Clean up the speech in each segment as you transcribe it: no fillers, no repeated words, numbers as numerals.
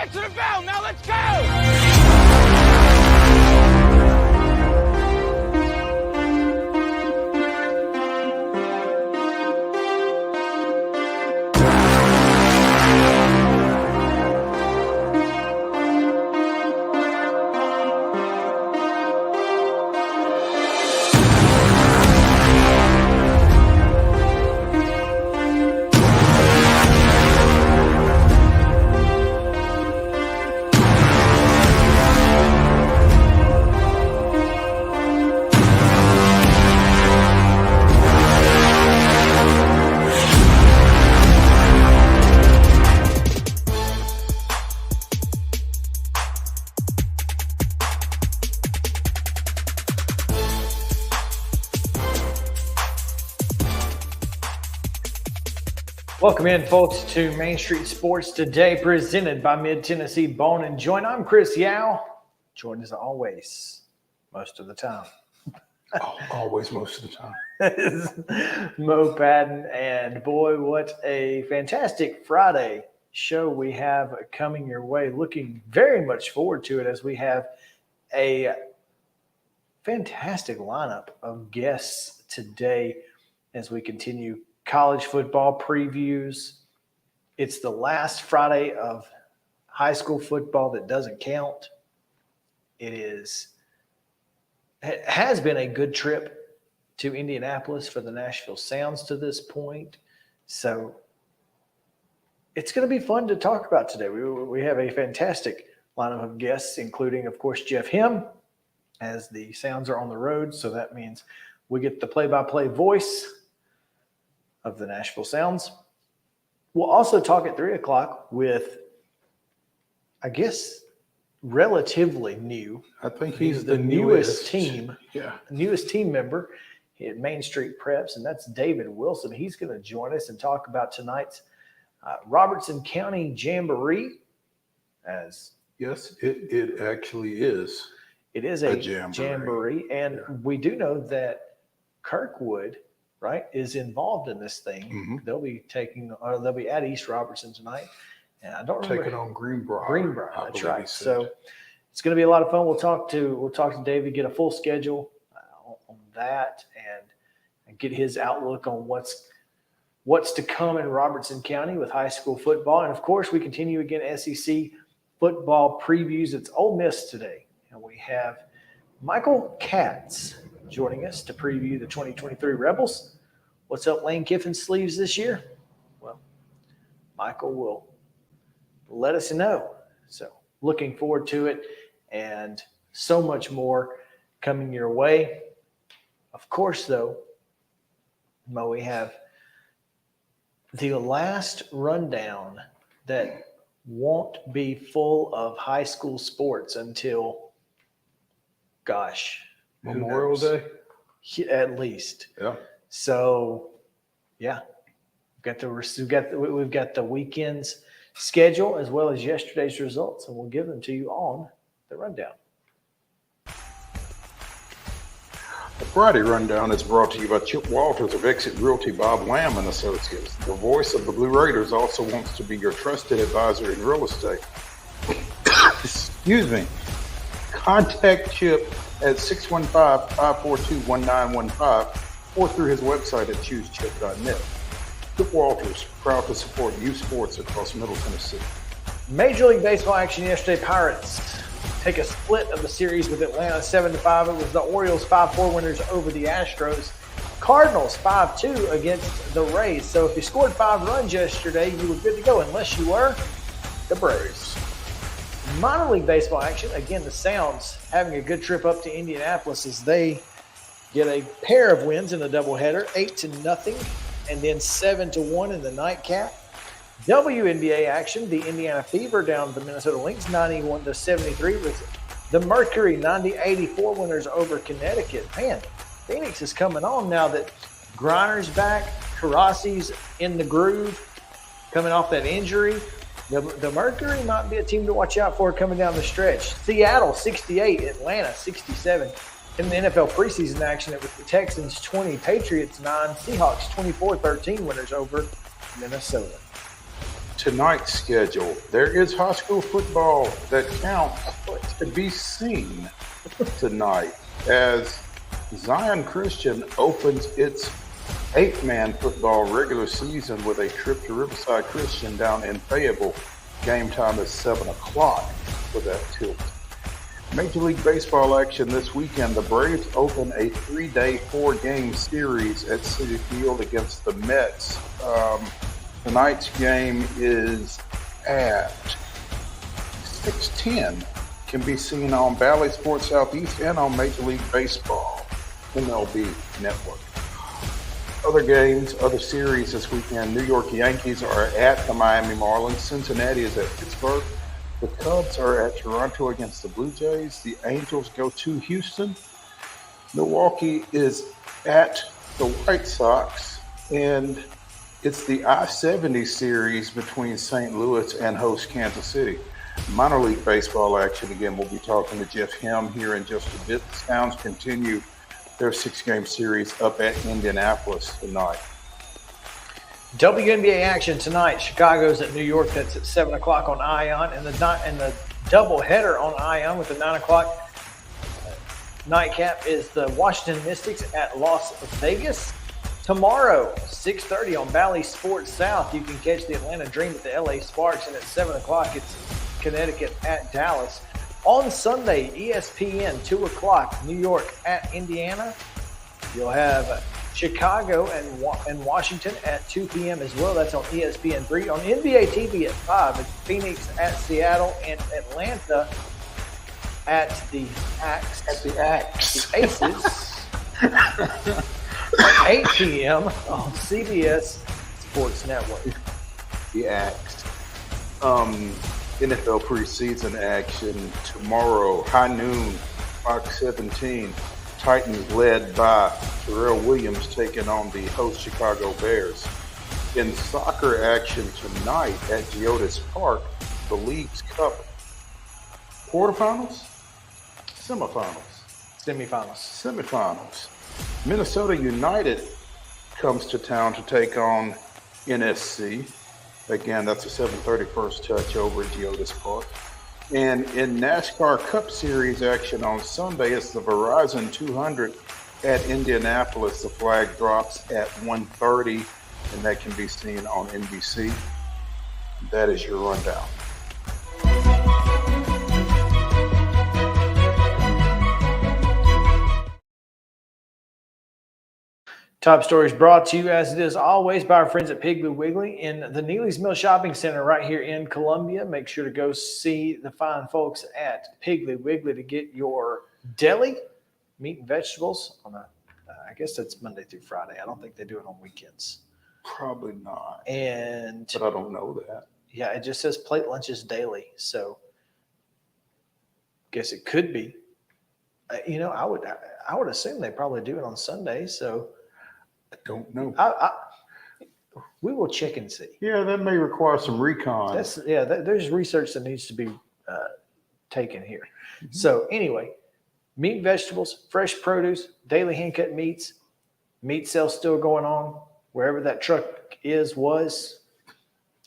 answer the bell. Now let's go. Welcome in, folks, to Main Street Sports today, presented by Mid-Tennessee Bone and Joint. I'm Chris Yao, joined as always, most of the time. Always, most of the time. Mo Patton, and boy, what a fantastic Friday show we have coming your way. Looking very much forward to it as we have a fantastic lineup of guests today as we continue college football previews. It's the last Friday of high school football that doesn't count. It has been a good trip to Indianapolis for the Nashville Sounds to this point. So it's going to be fun to talk about today. We have a fantastic lineup of guests, including, of course, Jeff Him, as the Sounds are on the road. So that means we get the play-by-play voice of the Nashville Sounds. We'll also talk at 3 o'clock with, I guess, relatively new. I think he's the newest team member at Main Street Preps, and that's David Wilson. He's going to join us and talk about tonight's Robertson County Jamboree. Yes, it actually is. It is a jamboree, and we do know that Kirkwood, right, is involved in this thing. Mm-hmm. They'll be at East Robertson tonight. And I don't remember. Taking on Greenbrier. Greenbrier, that's right. So it's going to be a lot of fun. We'll talk to David, get a full schedule on that, and get his outlook on what's to come in Robertson County with high school football. And of course, we continue again SEC football previews. It's Ole Miss today, and we have Michael KATZ joining us to preview the 2023 Rebels. What's up Lane Kiffin's sleeves this year? Well, Michael will let us know. So looking forward to it, and so much more coming your way. Of course, though, Mo, we have the last rundown that won't be full of high school sports until, Memorial Day? At least. Yeah. So, yeah, we've got the weekend's schedule as well as yesterday's results, and we'll give them to you on the rundown. The Friday Rundown is brought to you by Chip Walters of Exit Realty, Bob Lamb and Associates. The voice of the Blue Raiders also wants to be your trusted advisor in real estate. Excuse me. Contact Chip at 615-542-1915 or through his website at choosechip.net. Chip Walters, proud to support youth sports across Middle Tennessee. Major League Baseball action yesterday. Pirates take a split of the series with Atlanta 7-5. It was the Orioles 5-4 winners over the Astros. Cardinals 5-2 against the Rays. So if you scored 5 runs yesterday, you were good to go, unless you were the Braves. Minor league baseball action. Again, the Sounds having a good trip up to Indianapolis as they get a pair of wins in the doubleheader, 8-0, and then 7-1 in the nightcap. WNBA action. The Indiana Fever down the Minnesota Lynx, 91-73, with the Mercury 90-84 winners over Connecticut. Man, Phoenix is coming on now that Griner's back. Karasi's in the groove, coming off that injury. The Mercury might be a team to watch out for coming down the stretch. Seattle 68, Atlanta 67. In the NFL preseason action, it was the Texans 20, Patriots 9, Seahawks 24-13 winners over Minnesota. tonight's schedule. There is high school football that counts to be seen tonight as Zion Christian opens its 8-man football regular season with a trip to Riverside Christian down in Fayetteville. Game time is 7 o'clock for that tilt. Major League Baseball action this weekend. The Braves open a 3-day, 4-game series at Citi Field against the Mets. Tonight's game is at 6:10. Can be seen on Bally Sports Southeast and on Major League Baseball MLB Network. Other games, other series this weekend. New York Yankees are at the Miami Marlins. Cincinnati is at Pittsburgh. The Cubs are at Toronto against the Blue Jays. The Angels go to Houston. Milwaukee is at the White Sox. And it's the I-70 series between St. Louis and host Kansas City. Minor league baseball action. Again, we'll be talking to Jeff Hem here in just a bit. The Sounds continue their 6-game series up at Indianapolis tonight. WNBA action tonight. Chicago's at New York. That's at 7 o'clock on ION. And the doubleheader on ION with the 9 o'clock nightcap is the Washington Mystics at Las Vegas. Tomorrow, 6:30 on Bally Sports South, you can catch the Atlanta Dream at the LA Sparks. And at 7 o'clock, it's Connecticut at Dallas. On Sunday, ESPN, 2 o'clock, New York at Indiana. You'll have Chicago and Washington at 2 p.m. as well. That's on ESPN3. On NBA TV at 5, it's Phoenix at Seattle and Atlanta at the Aces. At 8 p.m. on CBS Sports Network. The Axe. NFL preseason action tomorrow, high noon, Fox 17. Titans led by Terrell Williams taking on the host Chicago Bears. In soccer action tonight at Geodis Park, the League's Cup quarterfinals? Semifinals. Minnesota United comes to town to take on NSC. Again, that's a 7:30 first touch over at Geodis Park. And in NASCAR Cup Series action on Sunday, it's the Verizon 200 at Indianapolis. The flag drops at 1:30, and that can be seen on NBC. That is your rundown. Top Stories brought to you, as it is always, by our friends at Piggly Wiggly in the Neely's Mill Shopping Center right here in Columbia. Make sure to go see the fine folks at Piggly Wiggly to get your deli, meat and vegetables on I guess that's Monday through Friday. I don't think they do it on weekends. Probably not. But I don't know that. Yeah, it just says plate lunches daily. So guess it could be. I would assume they probably do it on Sunday. So I don't know. We will check and see. Yeah, that may require some recon. There's research that needs to be taken here. Mm-hmm. So anyway, meat, vegetables, fresh produce, daily hand-cut meats, meat sales still going on. Wherever that truck was,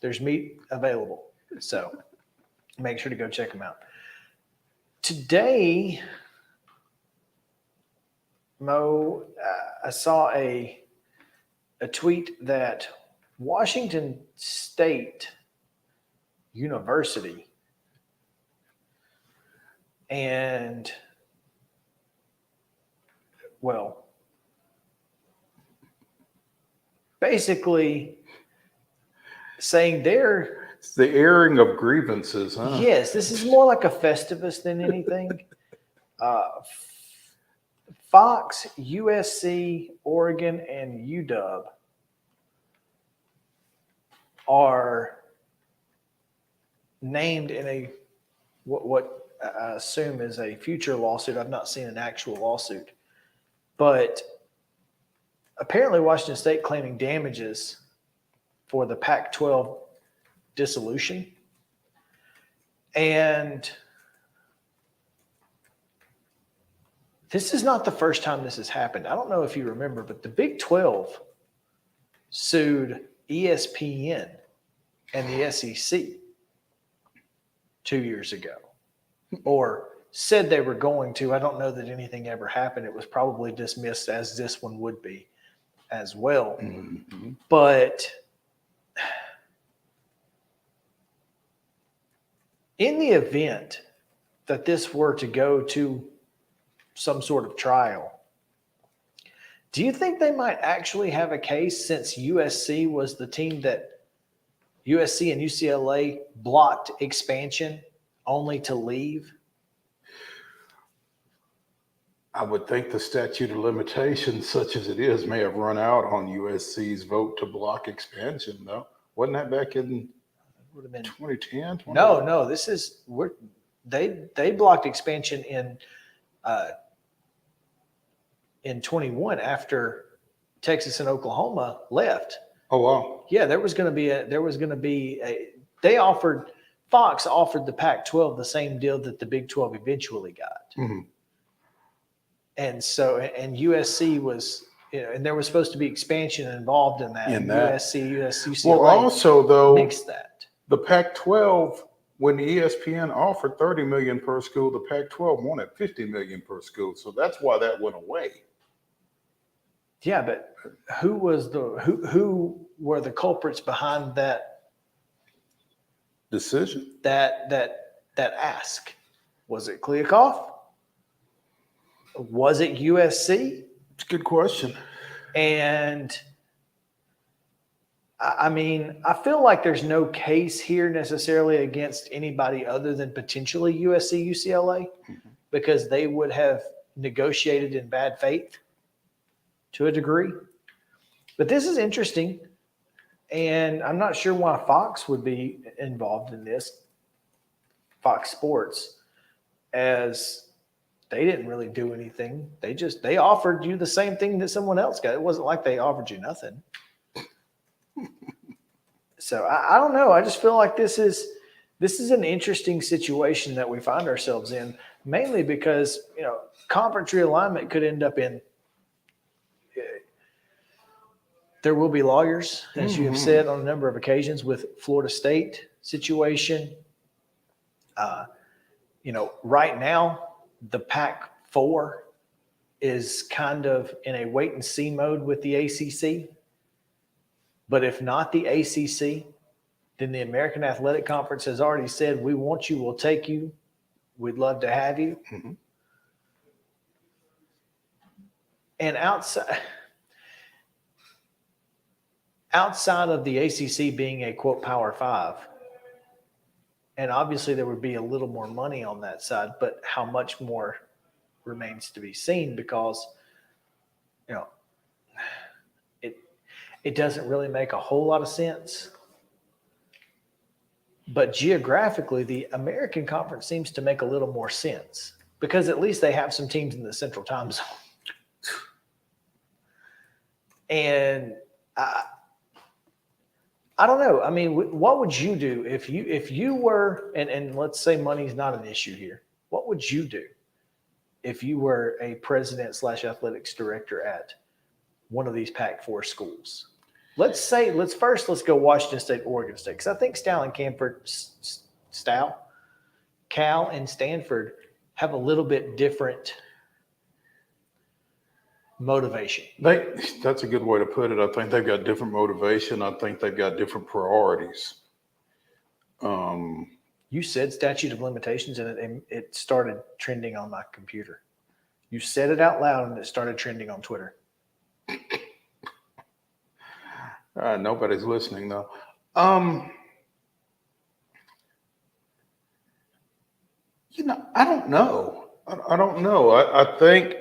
there's meat available. So make sure to go check them out. Today, Mo, I saw a tweet that Washington State University and, basically saying it's the airing of grievances, huh? Yes, this is more like a Festivus than anything. Fox, USC, Oregon, and UW are named in what I assume is a future lawsuit. I've not seen an actual lawsuit, but apparently Washington State claiming damages for the Pac-12 dissolution. And this is not the first time this has happened. I don't know if you remember, but the Big 12 sued ESPN and the SEC 2 years ago, or said they were going to. I don't know that anything ever happened. It was probably dismissed, as this one would be as well. Mm-hmm. But in the event that this were to go to some sort of trial, do you think they might actually have a case, since USC was the team that USC and UCLA blocked expansion only to leave? I would think the statute of limitations, such as it is, may have run out on USC's vote to block expansion, though. Wasn't that back in Would have been 2010? no. This is they blocked expansion in 21 after Texas and Oklahoma left. Oh wow! Yeah, Fox offered the Pac-12 the same deal that the Big 12 eventually got. Mm-hmm. And USC was, and there was supposed to be expansion involved in that. UCLA. Well, also though, mixed that. The Pac-12, when the ESPN offered $30 million per school, the Pac-12 wanted $50 million per school, so that's why that went away. Yeah, but who were the culprits behind that decision? That ask? Was it Kliakoff? Was it USC? It's a good question. And I mean, I feel like there's no case here necessarily against anybody other than potentially USC, UCLA, because they would have negotiated in bad faith to a degree. But this is interesting, and I'm not sure why Fox would be involved in this, Fox Sports, as they didn't really do anything. They offered you the same thing that someone else got. It wasn't like they offered you nothing. So I don't know. I just feel like this is an interesting situation that we find ourselves in, mainly because, conference realignment could end up in, there will be lawyers, as you have said on a number of occasions, with Florida State situation. Right now, the Pac-4 is kind of in a wait and see mode with the ACC. But if not the ACC, then the American Athletic Conference has already said, we want you, we'll take you, we'd love to have you. Mm-hmm. And outside of the ACC being a, quote, Power 5, and obviously there would be a little more money on that side, but how much more remains to be seen, because, it doesn't really make a whole lot of sense. But geographically, the American Conference seems to make a little more sense, because at least they have some teams in the Central Time Zone. And I don't know. I mean, what would you do if you were, and let's say money's not an issue here, what would you do if you were a president / athletics director at one of these Pac-4 schools? Let's go Washington State, Oregon State, because I think Cal and Stanford have a little bit different motivation. That's a good way to put it. I think they've got different motivation. I think they've got different priorities. You said statute of limitations, and it started trending on my computer. You said it out loud, and it started trending on Twitter. Nobody's listening though. I don't know. I don't know. I think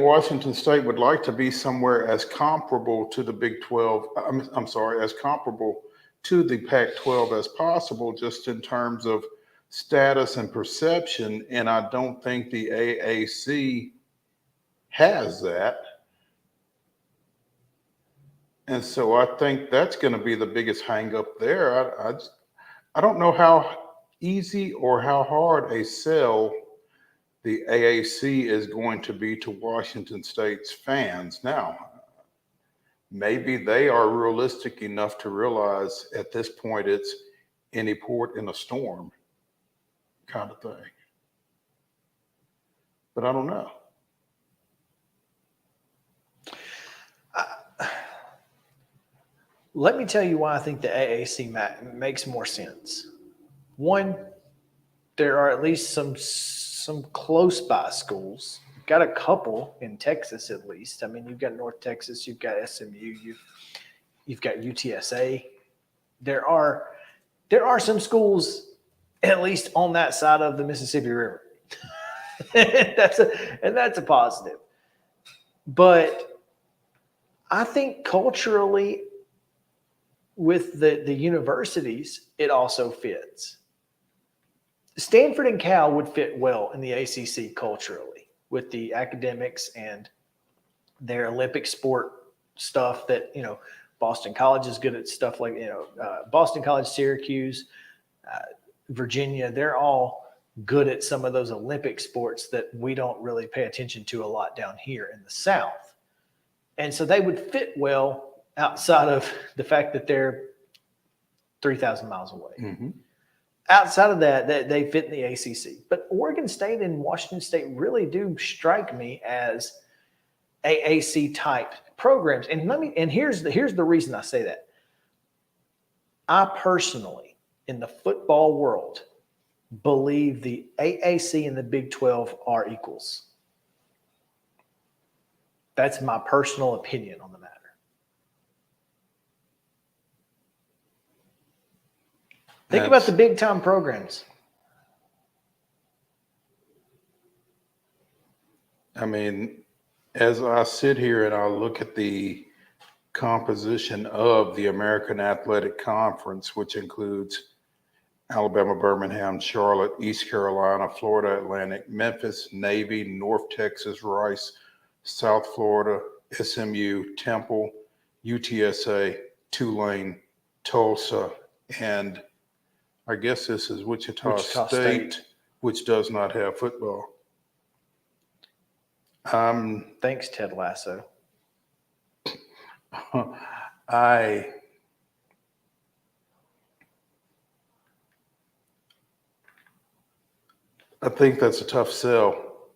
Washington State would like to be somewhere as comparable to the Big 12. As comparable to the Pac-12 as possible, just in terms of status and perception. And I don't think the AAC has that. And so I think that's going to be the biggest hang up there. I don't know how easy or how hard a sell the AAC is going to be to Washington State's fans. Now, maybe they are realistic enough to realize at this point it's any port in a storm kind of thing. But I don't know. Let me tell you why I think the AAC makes more sense. One, there are at least some close by schools. You've got a couple in Texas at least. I mean, you've got North Texas, you've got SMU, you've got UTSA. There are some schools at least on that side of the Mississippi River. That's a positive. But I think culturally, with the universities, it also fits. Stanford and Cal would fit well in the ACC culturally with the academics and their Olympic sport stuff that, Boston College is good at stuff like, Boston College, Syracuse, Virginia, they're all good at some of those Olympic sports that we don't really pay attention to a lot down here in the South. And so they would fit well outside of the fact that they're 3,000 miles away. Mm-hmm. Outside of that, they fit in the ACC. But Oregon State and Washington State really do strike me as AAC type programs. And here's the reason I say that. I personally, in the football world, believe the AAC and the Big 12 are equals. That's my personal opinion on the matter. Think about the big time programs. I mean, as I sit here and I look at the composition of the American Athletic Conference, which includes Alabama, Birmingham, Charlotte, East Carolina, Florida Atlantic, Memphis, Navy, North Texas, Rice, South Florida, SMU, Temple, UTSA, Tulane, Tulsa, and I guess this is Wichita State, which does not have football. Thanks, Ted Lasso. I think that's a tough sell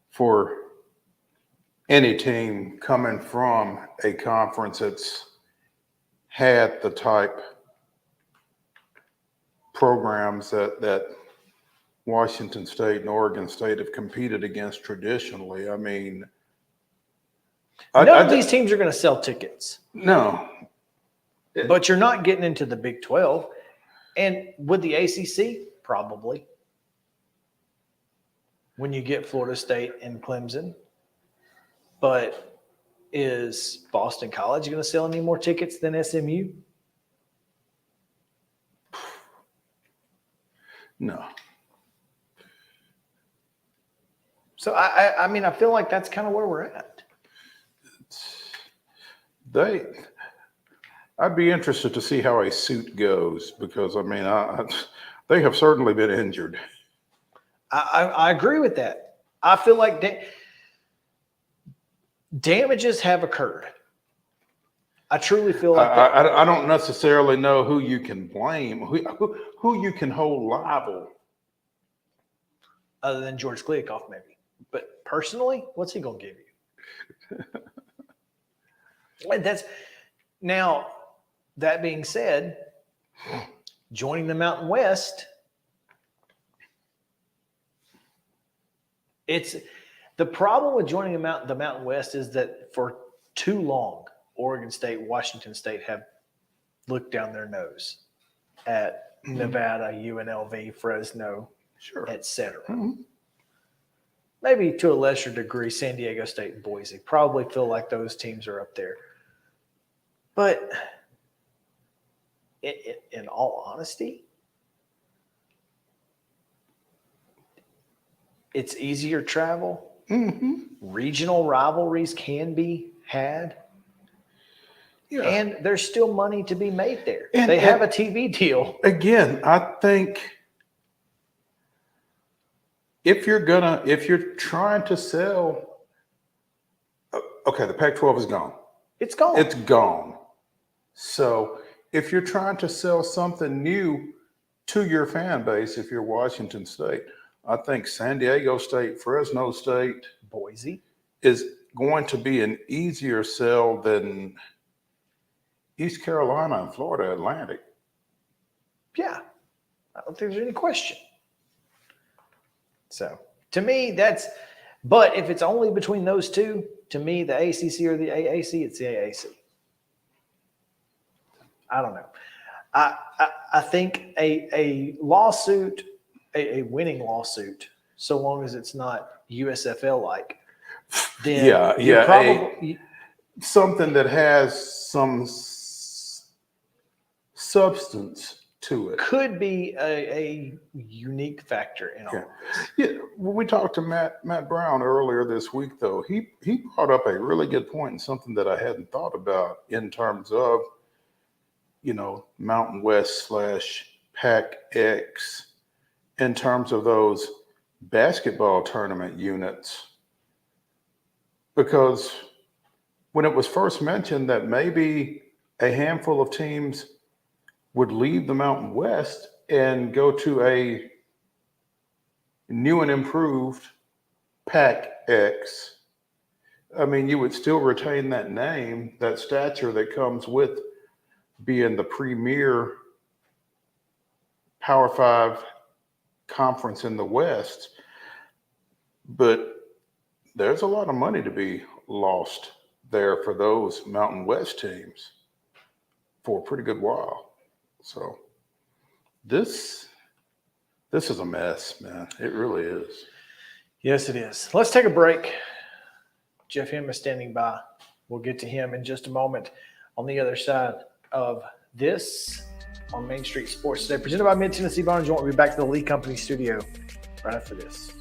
for any team coming from a conference that's had the type programs that Washington State and Oregon State have competed against traditionally. I mean, none of these teams are going to sell tickets. No. But you're not getting into the Big 12. And with the ACC, probably. When you get Florida State and Clemson. But is Boston College going to sell any more tickets than SMU? No. So, I mean, I feel like that's kind of where we're at. I'd be interested to see how a suit goes because, I mean, they have certainly been injured. I agree with that. I feel like damages have occurred. I truly feel like that. I don't necessarily know who you can blame, who you can hold liable. Other than George Kliakoff, maybe. But personally, what's he going to give you? And now, that being said, joining the Mountain West, the problem with joining the Mountain West is that for too long, Oregon State, Washington State have looked down their nose at Nevada, UNLV, Fresno, etc. Mm-hmm. Maybe to a lesser degree, San Diego State and Boise probably feel like those teams are up there. But in all honesty, it's easier travel. Mm-hmm. Regional rivalries can be had. Yeah. And there's still money to be made there. They have a TV deal. Again, I think if you're trying to sell, okay, the Pac-12 is gone. It's gone. It's gone. So if you're trying to sell something new to your fan base, if you're Washington State, I think San Diego State, Fresno State, Boise is going to be an easier sell than East Carolina and Florida Atlantic. Yeah, I don't think there's any question. So to me, but if it's only between those two, to me, the ACC or the AAC, it's the AAC. I don't know. I think a lawsuit, a winning lawsuit, so long as it's not USFL like, then something that has some substance to it could be a unique factor in all of this. Yeah, when we talked to Matt Brown earlier this week, though, he brought up a really good point and something that I hadn't thought about in terms of, Mountain West / Pac-X, in terms of those basketball tournament units. Because when it was first mentioned that maybe a handful of teams would leave the Mountain West and go to a new and improved Pac-X, I mean, you would still retain that name, that stature that comes with being the premier Power 5 conference in the West. But there's a lot of money to be lost there for those Mountain West teams for a pretty good while. So this is a mess, man. It really is. Yes, it is. Let's take a break. Jeff Him is standing by. We'll get to him in just a moment on the other side of this on Main Street Sports Today, presented by Mid-Tennessee Bar & Joint. We'll be back to the Lee Company studio right after this.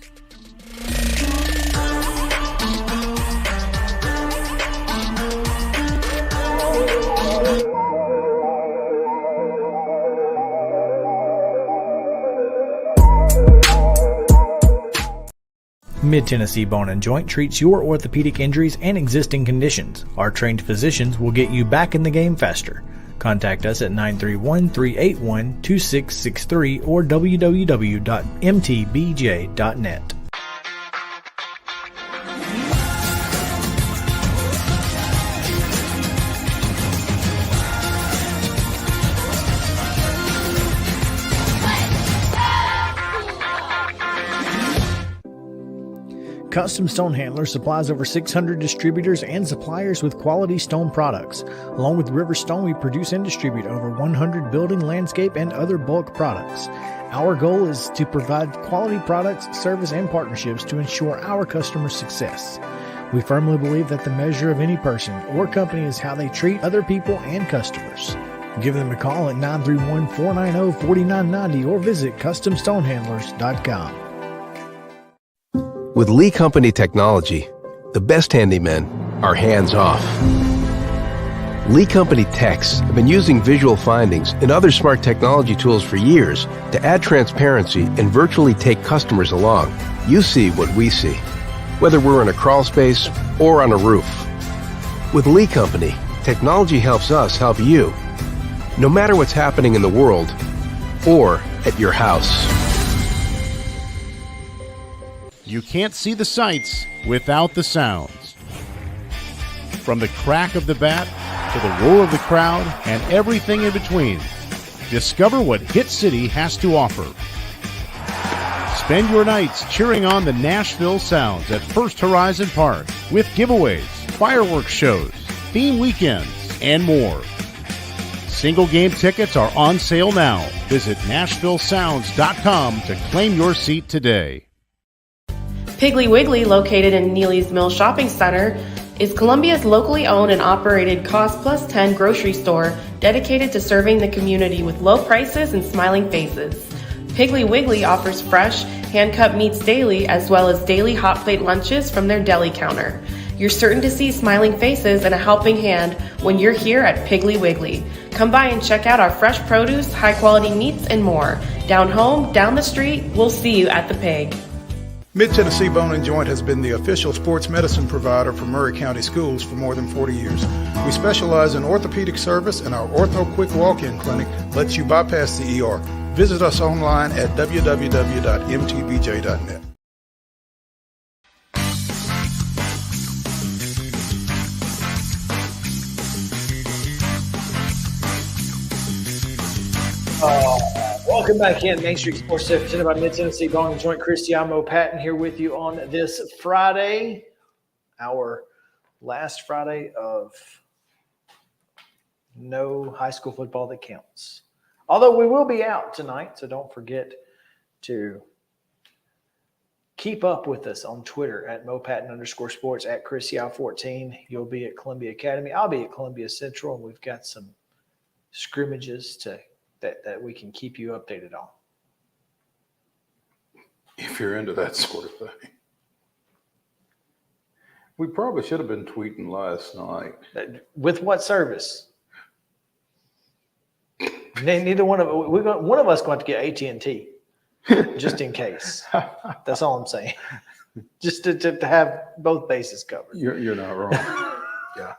Mid-Tennessee Bone & Joint treats your orthopedic injuries and existing conditions. Our trained physicians will get you back in the game faster. Contact us at 931-381-2663 or www.mtbj.net. Custom Stone Handlers supplies over 600 distributors and suppliers with quality stone products. Along with River Stone, we produce and distribute over 100 building, landscape, and other bulk products. Our goal is to provide quality products, service, and partnerships to ensure our customers' success. We firmly believe that the measure of any person or company is how they treat other people and customers. Give them a call at 931-490-4990 or visit CustomStonehandlers.com. With Lee Company technology, the best handymen are hands-off. Lee Company techs have been using visual findings and other smart technology tools for years to add transparency and virtually take customers along. You see what we see, whether we're in a crawl space or on a roof. With Lee Company, technology helps us help you, no matter what's happening in the world or at your house. You can't see the sights without the sounds. From the crack of the bat to the roar of the crowd and everything in between, discover what Hit City has to offer. Spend your nights cheering on the Nashville Sounds at First Horizon Park with giveaways, fireworks shows, theme weekends, and more. Single game tickets are on sale now. Visit NashvilleSounds.com to claim your seat today. Piggly Wiggly, located in Neely's Mill Shopping Center, is Columbia's locally owned and operated Cost Plus 10 grocery store dedicated to serving the community with low prices and smiling faces. Piggly Wiggly offers fresh, hand-cut meats daily as well as daily hot plate lunches from their deli counter. You're certain to see smiling faces and a helping hand when you're here at Piggly Wiggly. Come by and check out our fresh produce, high-quality meats, and more. Down home, down the street, we'll see you at the Pig. Mid-Tennessee Bone and Joint has been the official sports medicine provider for Murray County Schools for more than 40 years. We specialize in orthopedic service, and our Ortho Quick Walk-In Clinic lets you bypass the ER. Visit us online at www.mtbj.net. Welcome back in Main Street Sports Show presented by Mid-Tennessee Bone and Joint. Cristiano Patton here with you on this Friday, our last Friday of no high school football that counts. Although we will be out tonight, so don't forget to keep up with us on Twitter at @MoPatton_sports, at ChrisYao14. You'll be at Columbia Academy. I'll be at Columbia Central, and we've got some scrimmages that we can keep you updated on. If you're into that sort of thing. We probably should have been tweeting last night. With what service? Neither one of one of us going to get AT&T, just in case. That's all I'm saying. Just to have both bases covered. You're not wrong. Yeah.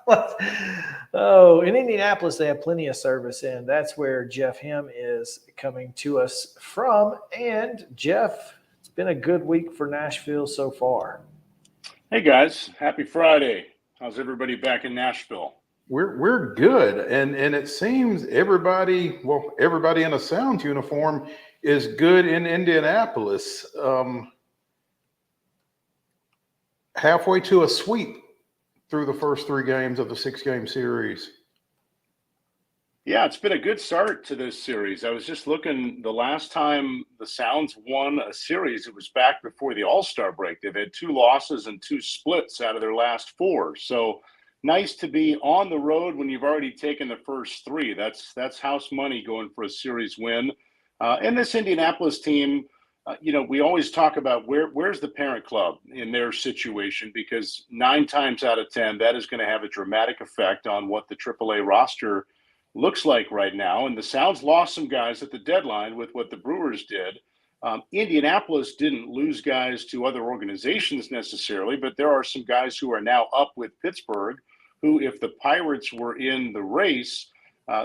Oh, in Indianapolis, they have plenty of service, and that's where Jeff Hem is coming to us from. And Jeff, it's been a good week for Nashville so far. Hey guys, happy Friday. How's everybody back in Nashville? We're good, and it seems everybody in a Sounds uniform is good in Indianapolis. Halfway to a sweep through the first 3 games of the 6-game series. Yeah, it's been a good start to this series. I was just looking, the last time the Sounds won a series, it was back before the All-Star break. They've had 2 losses and 2 splits out of their last 4. So nice to be on the road when you've already taken the first 3. That's house money going for a series win. And this Indianapolis team, we always talk about where's the parent club in their situation, because 9 times out of 10, that is going to have a dramatic effect on what the AAA roster looks like right now. And the Sounds lost some guys at the deadline with what the Brewers did. Indianapolis didn't lose guys to other organizations necessarily, but there are some guys who are now up with Pittsburgh, who, if the Pirates were in the race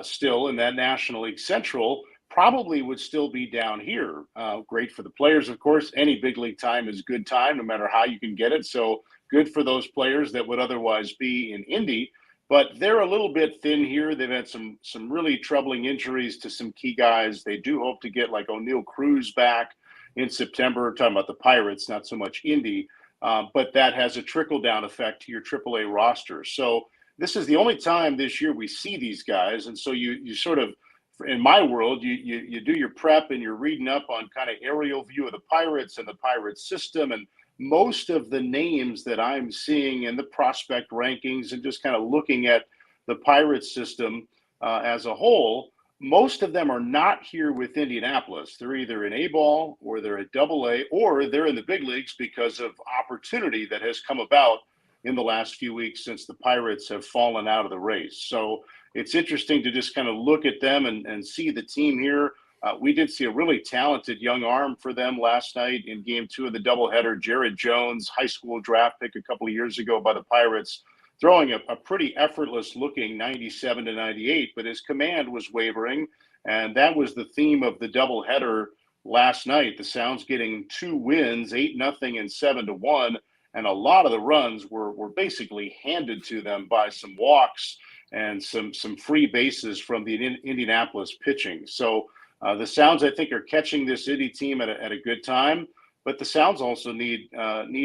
still in that National League Central, probably would still be down here. Great for the players, of course. Any big league time is good time, no matter how you can get it. So good for those players that would otherwise be in Indy. But they're a little bit thin here. They've had some really troubling injuries to some key guys. They do hope to get like O'Neal Cruz back in September. We're talking about the Pirates, not so much Indy. But that has a trickle-down effect to your AAA roster. So this is the only time this year we see these guys. And so you sort of, in my world, you do your prep and you're reading up on kind of aerial view of the Pirates and the Pirates system. And most of the names that I'm seeing in the prospect rankings and just kind of looking at the Pirates system as a whole, most of them are not here with Indianapolis. They're either in A-ball or they're at AA or they're in the big leagues because of opportunity that has come about in the last few weeks since the Pirates have fallen out of the race. So it's interesting to just kind of look at them and see the team here. We did see a really talented young arm for them last night in game 2 of the doubleheader. Jared Jones, high school draft pick a couple of years ago by the Pirates, throwing a pretty effortless looking 97 to 98, but his command was wavering. And that was the theme of the doubleheader last night. The Sounds getting 2 wins, 8-0 and 7-1. And a lot of the runs were basically handed to them by some walks and some free bases from the Indianapolis pitching. So the Sounds, I think, are catching this Indy team at a good time, but the Sounds also need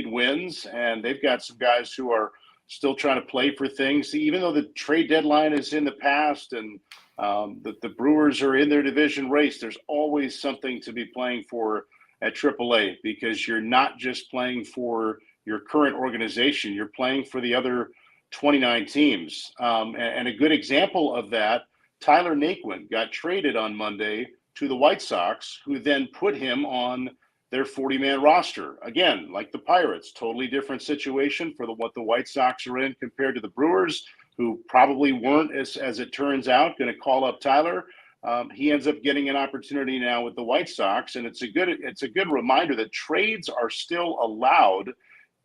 wins, and they've got some guys who are still trying to play for things. Even though the trade deadline is in the past and the Brewers are in their division race, there's always something to be playing for at AAA, because you're not just playing for your current organization, you're playing for the other 29 teams. And a good example of that, Tyler Naquin got traded on Monday to the White Sox, who then put him on their 40-man roster. Again, like the Pirates, totally different situation for what the White Sox are in compared to the Brewers, who probably weren't, as it turns out, going to call up Tyler. he ends up getting an opportunity now with the White Sox, and it's a good reminder that trades are still allowed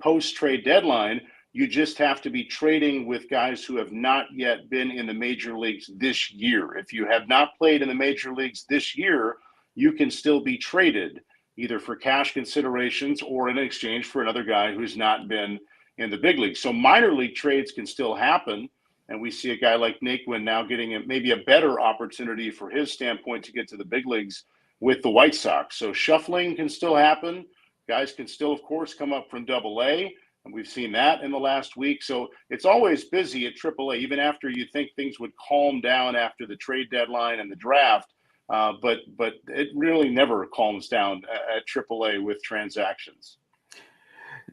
post-trade deadline. You just have to be trading with guys who have not yet been in the major leagues this year. If you have not played in the major leagues this year, you can still be traded either for cash considerations or in exchange for another guy who's not been in the big leagues. So minor league trades can still happen. And we see a guy like Naquin now getting maybe a better opportunity for his standpoint to get to the big leagues with the White Sox. So shuffling can still happen. Guys can still, of course, come up from AA. And we've seen that in the last week. So it's always busy at AAA, even after you think things would calm down after the trade deadline and the draft. But it really never calms down at AAA with transactions.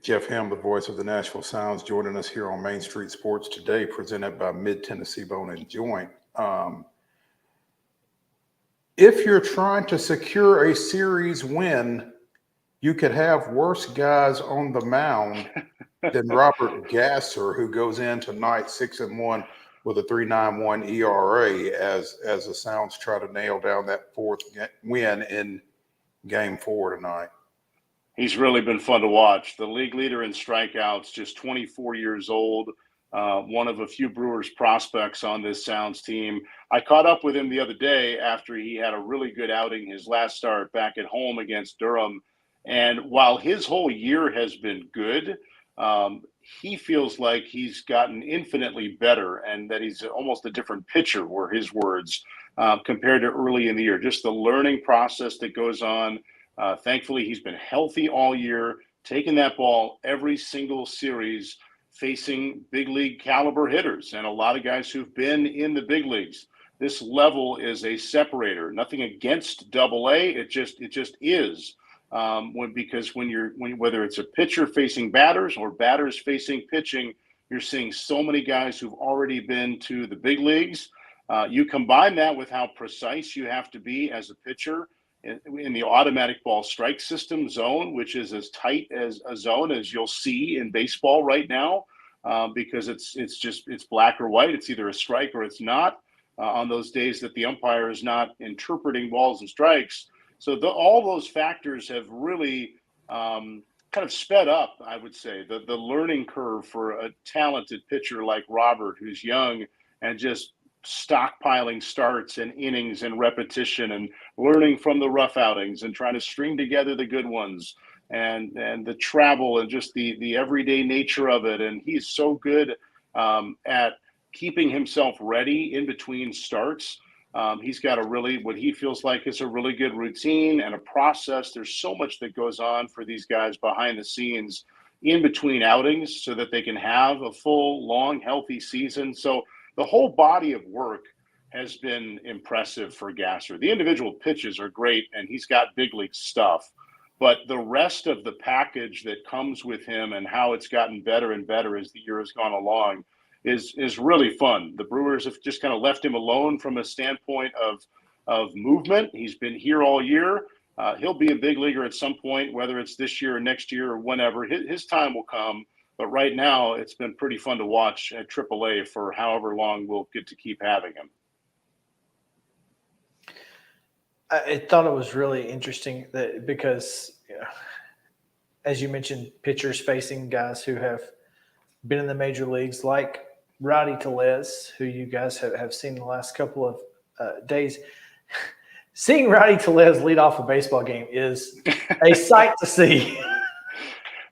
Jeff Ham, the voice of the Nashville Sounds, joining us here on Main Street Sports today, presented by Mid-Tennessee Bone and Joint. If you're trying to secure a series win, you could have worse guys on the mound than Robert Gasser, who goes in tonight 6-1 with a 3.91 ERA as the Sounds try to nail down that fourth win in Game 4 tonight. He's really been fun to watch. The league leader in strikeouts, just 24 years old, one of a few Brewers prospects on this Sounds team. I caught up with him the other day after he had a really good outing his last start back at home against Durham. And while his whole year has been good, he feels like he's gotten infinitely better and that he's almost a different pitcher, were his words, compared to early in the year. Just the learning process that goes on. Thankfully, he's been healthy all year, taking that ball every single series, facing big league caliber hitters and a lot of guys who've been in the big leagues. This level is a separator. Nothing against AA, it just is. Because whether it's a pitcher facing batters or batters facing pitching, you're seeing so many guys who've already been to the big leagues. You combine that with how precise you have to be as a pitcher in the automatic ball strike system zone, which is as tight as a zone as you'll see in baseball right now, because it's black or white. It's either a strike or it's not on those days that the umpire is not interpreting balls and strikes. So all those factors have really kind of sped up, I would say, the learning curve for a talented pitcher like Robert, who's young and just stockpiling starts and innings and repetition and learning from the rough outings and trying to string together the good ones and the travel and just the everyday nature of it. And he's so good at keeping himself ready in between starts. He's got what he feels like is a really good routine and a process. There's so much that goes on for these guys behind the scenes in between outings so that they can have a full, long, healthy season. So the whole body of work has been impressive for Gasser. The individual pitches are great, and he's got big league stuff. But the rest of the package that comes with him and how it's gotten better and better as the year has gone along is really fun. The Brewers have just kind of left him alone from a standpoint of movement. He's been here all year. He'll be a big leaguer at some point, whether it's this year or next year or whenever. His time will come. But right now, it's been pretty fun to watch at AAA for however long we'll get to keep having him. I thought it was really interesting because, as you mentioned, pitchers facing guys who have been in the major leagues, like Rowdy Tellez, who you guys have seen the last couple of days. Seeing Rowdy Tellez lead off a baseball game is a sight to see.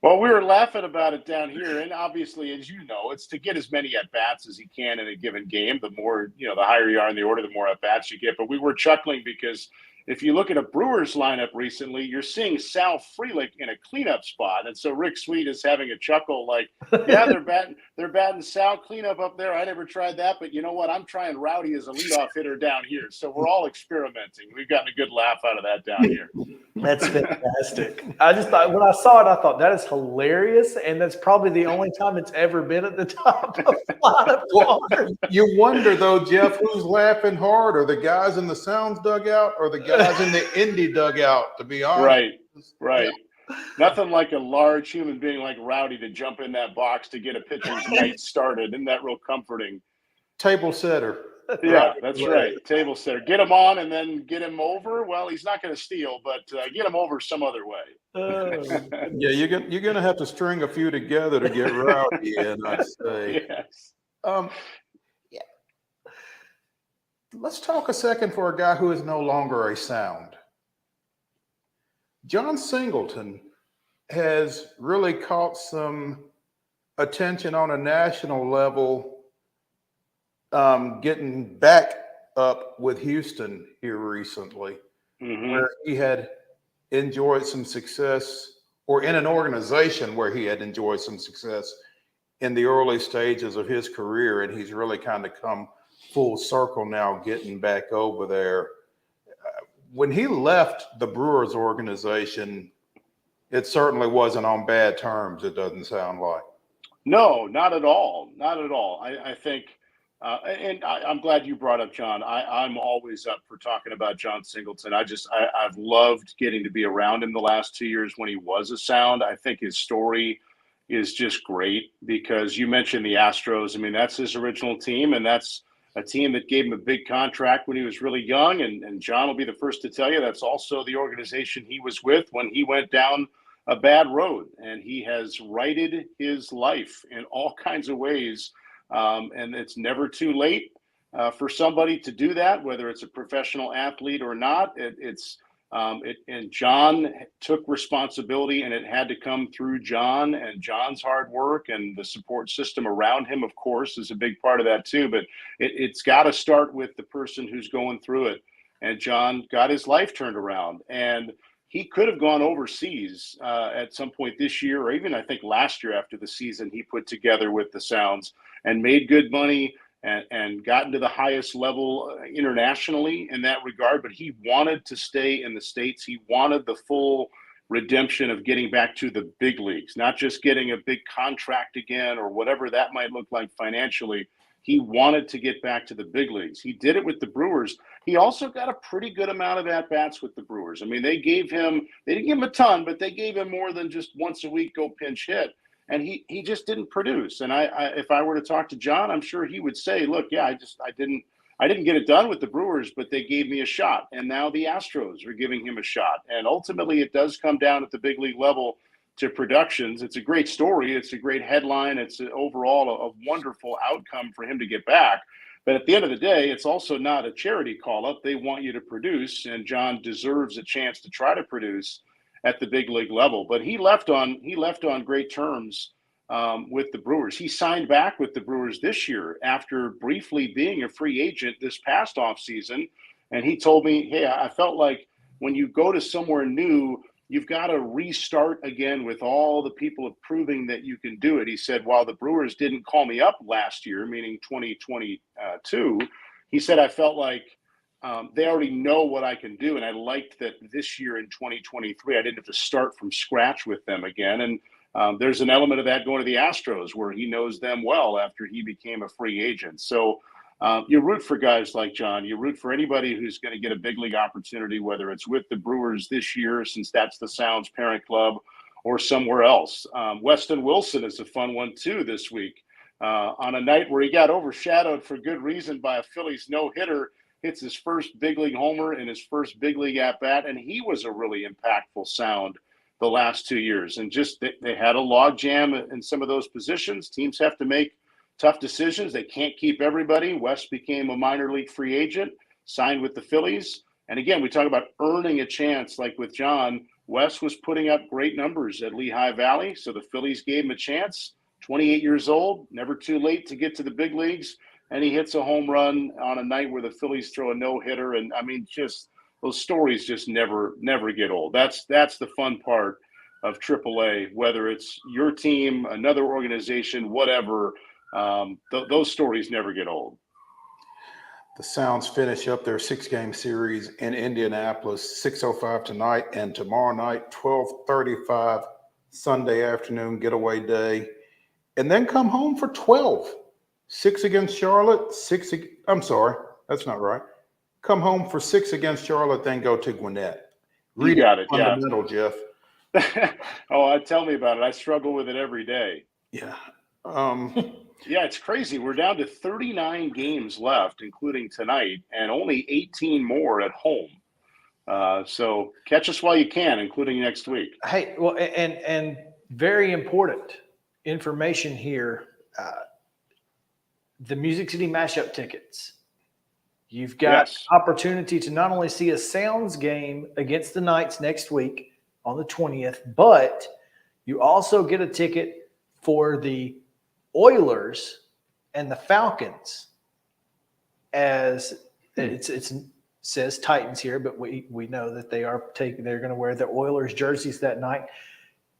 Well, we were laughing about it down here, and obviously, as you know, it's to get as many at-bats as he can in a given game. The more, the higher you are in the order, the more at-bats you get. But we were chuckling because if you look at a Brewers lineup recently, you're seeing Sal Frelick in a cleanup spot. And so Rick Sweet is having a chuckle like, yeah, they're batting Sal cleanup up there. I never tried that, but you know what? I'm trying Rowdy as a leadoff hitter down here. So we're all experimenting. We've gotten a good laugh out of that down here. That's fantastic. I just thought, when I saw it, I thought that is hilarious. And that's probably the only time it's ever been at the top of lineup water. You wonder, though, Jeff, who's laughing hard? Are the guys in the Sounds dugout or the guys in the Indy dugout, to be honest? Right. Yeah. Nothing like a large human being like Rowdy to jump in that box to get a pitcher's night started. Isn't that real comforting? Table setter. Yeah, that's right. Table setter. Get him on and then get him over. Well, he's not going to steal, but get him over some other way. Yeah, you're gonna have to string a few together to get rowdy in, I'd say. Yes. Yeah. Let's talk a second for a guy who is no longer a Sound. John Singleton has really caught some attention on a national level, getting back up with Houston here recently, where he had enjoyed some success, or in an organization where he had enjoyed some success in the early stages of his career, and he's really kind of come full circle now, getting back over there. When he left the Brewers organization, it certainly wasn't on bad terms, it doesn't sound like. No, not at all. Not at all. I think, and I'm glad you brought up John. I'm always up for talking about John Singleton. I've loved getting to be around him the last 2 years when he was a Sound. I think his story is just great because you mentioned the Astros. I mean, that's his original team, and that's a team that gave him a big contract when he was really young. And John will be the first to tell you that's also the organization he was with when he went down a bad road, and he has righted his life in all kinds of ways. And it's never too late for somebody to do that, whether it's a professional athlete or not. And John took responsibility, and it had to come through John and John's hard work, and the support system around him, of course, is a big part of that too. But it's got to start with the person who's going through it. And John got his life turned around, and he could have gone overseas at some point this year, or even I think last year after the season he put together with the Sounds, and made good money and gotten to the highest level internationally in that regard. But he wanted to stay in the States. He wanted the full redemption of getting back to the big leagues, not just getting a big contract again or whatever that might look like financially. He wanted to get back to the big leagues. He did it with the Brewers. He also got a pretty good amount of at-bats with the Brewers. I mean, they didn't give him a ton, but they gave him more than just once a week go pinch hit. And he just didn't produce. And if I were to talk to John, I'm sure he would say, look, yeah, I didn't get it done with the Brewers, but they gave me a shot. And now the Astros are giving him a shot. And ultimately it does come down at the big league level to productions. It's a great story. It's a great headline. It's overall a wonderful outcome for him to get back. But at the end of the day, it's also not a charity call-up. They want you to produce, and John deserves a chance to try to produce at the big league level. But he left on great terms with the Brewers. He signed back with the Brewers this year after briefly being a free agent this past offseason. And he told me, hey, I felt like when you go to somewhere new, you've got to restart again with all the people proving that you can do it. He said, while the Brewers didn't call me up last year, meaning 2022, he said, I felt like they already know what I can do. And I liked that this year in 2023, I didn't have to start from scratch with them again. And there's an element of that going to the Astros where he knows them well after he became a free agent. So you root for guys like John. You root for anybody who's going to get a big league opportunity, whether it's with the Brewers this year, since that's the Sounds parent club, or somewhere else. Weston Wilson is a fun one too this week. On a night where he got overshadowed for good reason by a Phillies no-hitter, hits his first big league homer in his first big league at-bat, and he was a really impactful Sound the last 2 years. And just they had a log jam in some of those positions. Teams have to make tough decisions. They can't keep everybody. West became a minor league free agent, signed with the Phillies. And again, we talk about earning a chance like with John. West was putting up great numbers at Lehigh Valley, so the Phillies gave him a chance. 28 years old, never too late to get to the big leagues. And he hits a home run on a night where the Phillies throw a no-hitter. And, I mean, just those stories just never get old. That's the fun part of AAA, whether it's your team, another organization, whatever. Those stories never get old. The Sounds finish up their 6-game series in Indianapolis, 6:05 tonight, and tomorrow night, 12:35 Sunday afternoon getaway day, and then come home for 12. 6 against Charlotte, that's not right. Come home for 6 against Charlotte, then go to Gwinnett. You got it, fundamental, Jeff. Oh, tell me about it. I struggle with it every day. Yeah. Yeah, it's crazy. We're down to 39 games left, including tonight, and only 18 more at home. So catch us while you can, including next week. Hey, well, and very important information here. The Music City Mashup tickets. You've got opportunity to not only see a Sounds game against the Knights next week on the 20th, but you also get a ticket for the Oilers and the Falcons. As it says Titans here, but we know that they're going to wear the Oilers jerseys that night.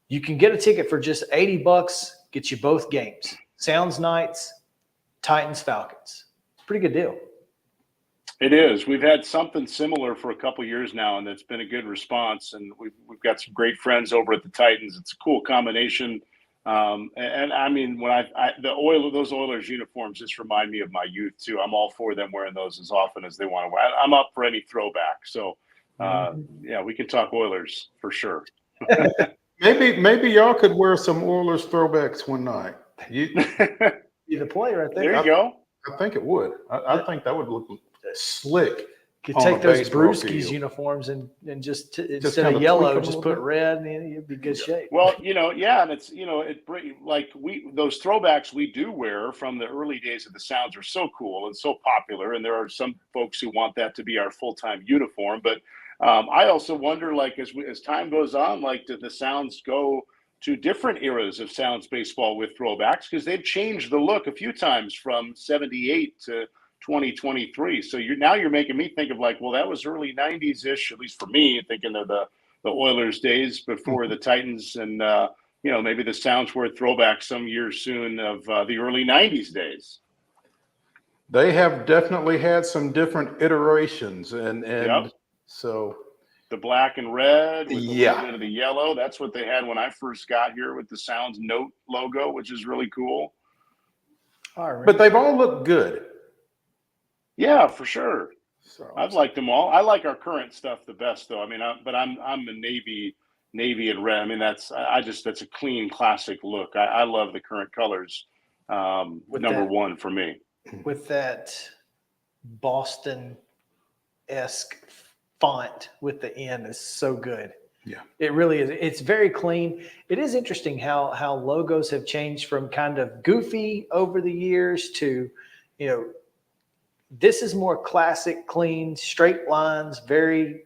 You can get a ticket for just $80, get you both games. Sounds Knights, Titans Falcons. Pretty good deal. It is. We've had something similar for a couple years now, and it's been a good response. And we've got some great friends over at the Titans. It's a cool combination. And I mean, when those Oilers uniforms just remind me of my youth too. I'm all for them wearing those as often as they want to wear. I'm up for any throwback. So, yeah, we can talk Oilers for sure. Maybe y'all could wear some Oilers throwbacks one night. Be the player, I think. There you go. I think it would. I think that would look slick. You could take those Brewskis uniforms and just instead of yellow, just put red, and you'd be good shape. Well, yeah, and it's those throwbacks we do wear from the early days of the Sounds are so cool and so popular, and there are some folks who want that to be our full-time uniform. But I also wonder, like, as time goes on, like, do the Sounds go to different eras of Sounds baseball with throwbacks? Because they've changed the look a few times from '78 to 2023. So you're making me think of like, well, that was early 90s-ish, at least for me, thinking of the Oilers days before the Titans, and maybe the Sounds were a throwback some years soon of the early 90s days. They have definitely had some different iterations, and so the black and red with a little bit of the yellow. That's what they had when I first got here with the Sounds Note logo, which is really cool. But they've all looked good. Yeah, for sure. So I've liked them all. I like our current stuff the best, though. I mean, I'm a navy and red. I mean, that's a clean, classic look. I love the current colors. Number one for me. With that Boston-esque font with the N is so good. Yeah, it really is. It's very clean. It is interesting how logos have changed from kind of goofy over the years to, this is more classic, clean, straight lines, very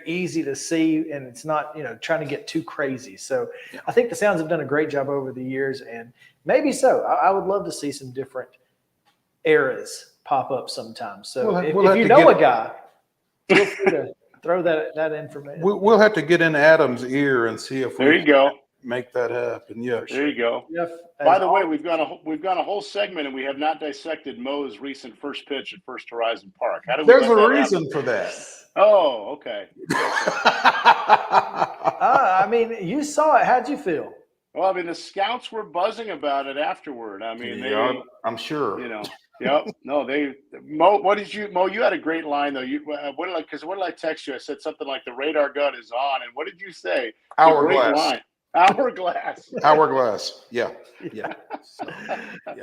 easy to see, and it's not, trying to get too crazy. So I think the Sounds have done a great job over the years, and maybe so. I would love to see some different eras pop up sometime. So if you know a guy, feel free to throw that information. We'll have to get in Adam's ear and see if we make that happen. Yeah, there you go. Jeff, by the way, we've got a whole segment, and we have not dissected Mo's recent first pitch at First Horizon Park. There's a reason for that. Oh, okay. I mean, you saw it. How'd you feel? Well, I mean, the scouts were buzzing about it afterward. I mean, I'm sure. Yep. No, Mo. What did you, Mo? You had a great line though. What did I text you? I said something like the radar gun is on, and what did you say? Hourglass. Hourglass. Yeah.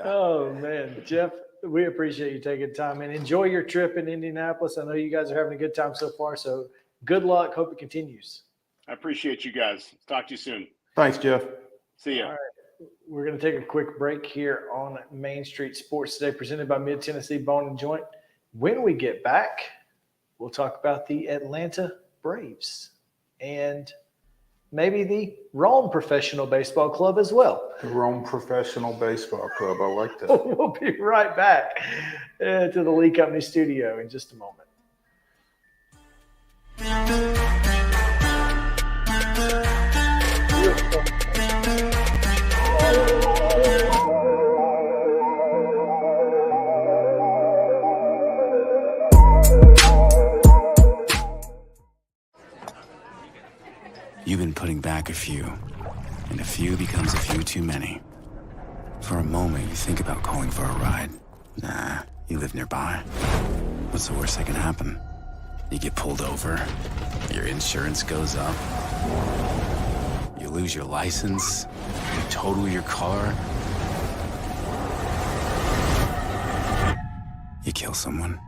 Oh man, Jeff, we appreciate you taking time and enjoy your trip in Indianapolis. I know you guys are having a good time so far. So good luck. Hope it continues. I appreciate you guys. Talk to you soon. Thanks, Jeff. See ya. All right. We're going to take a quick break here on Main Street Sports Today, presented by Mid-Tennessee Bone and Joint. When we get back, we'll talk about the Atlanta Braves and maybe the Rome Professional Baseball Club as well. The Rome Professional Baseball Club. I like that. We'll be right back to the Lee Company studio in just a moment. You've been putting back a few, and a few becomes a few too many. For a moment, you think about calling for a ride. Nah, you live nearby. What's the worst that can happen? You get pulled over, your insurance goes up, you lose your license, you total your car. kill someone.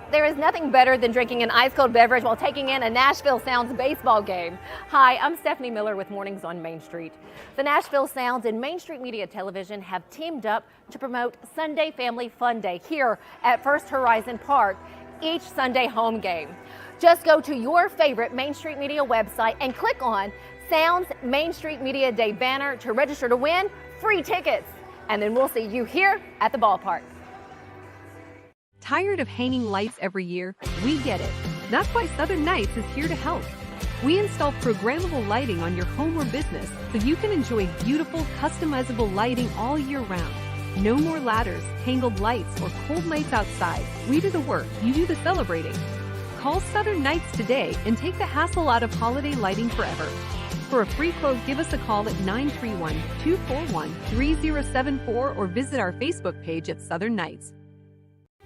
There is nothing better than drinking an ice-cold beverage while taking in a Nashville Sounds baseball game. Hi, I'm Stephanie Miller with Mornings on Main Street. The Nashville Sounds and Main Street Media Television have teamed up to promote Sunday Family Fun Day here at First Horizon Park each Sunday home game. Just go to your favorite Main Street Media website and click on Sounds Main Street Media Day banner to register to win free tickets. And then we'll see you here at the ballpark. Tired of hanging lights every year? We get it. That's why Southern Nights is here to help. We install programmable lighting on your home or business so you can enjoy beautiful, customizable lighting all year round. No more ladders, tangled lights, or cold nights outside. We do the work, you do the celebrating. Call Southern Nights today and take the hassle out of holiday lighting forever. For a free quote, give us a call at 931-241-3074 or visit our Facebook page at Southern Nights.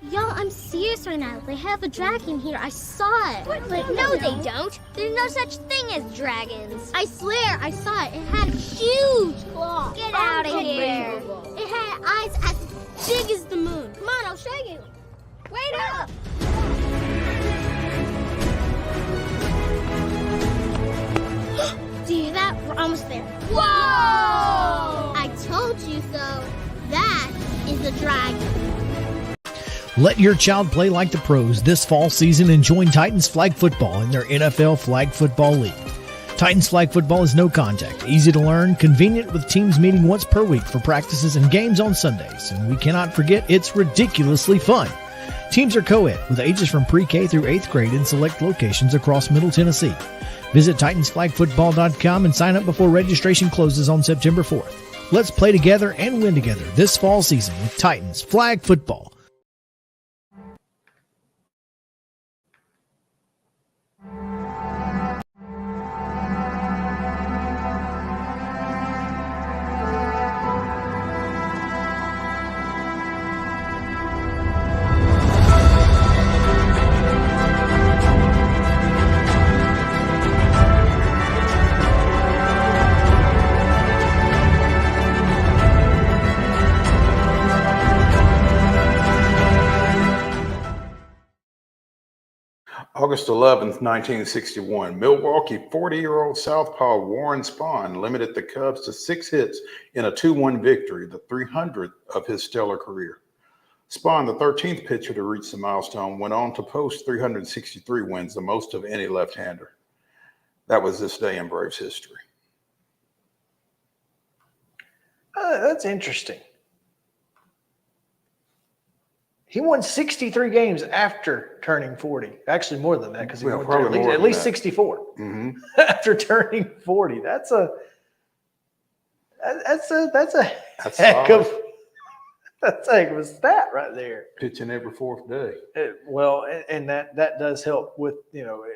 Y'all, I'm serious right now. They have a dragon here. I saw it. But no, they don't. There's no such thing as dragons. I swear, I saw it. It had huge claws. Get out of here. It had eyes as big as the moon. Come on, I'll show you. Wait up. Do you hear that? We're almost there. Whoa! I told you so. That is a dragon. Let your child play like the pros this fall season and join Titans Flag Football in their NFL Flag Football League. Titans Flag Football is no contact, easy to learn, convenient with teams meeting once per week for practices and games on Sundays. And we cannot forget it's ridiculously fun. Teams are co-ed with ages from pre-K through 8th grade in select locations across Middle Tennessee. Visit TitansFlagFootball.com and sign up before registration closes on September 4th. Let's play together and win together this fall season with Titans Flag Football. August 11th, 1961, Milwaukee 40-year-old southpaw Warren Spahn limited the Cubs to 6 hits in a 2-1 victory, the 300th of his stellar career. Spahn, the 13th pitcher to reach the milestone, went on to post 363 wins, the most of any left-hander. That was this day in Braves history. That's interesting. He won 63 games after turning 40. Actually, more than that because he won at least 64 after turning 40. That's a heck of a stat right there. Pitching every 4th day. And that does help with,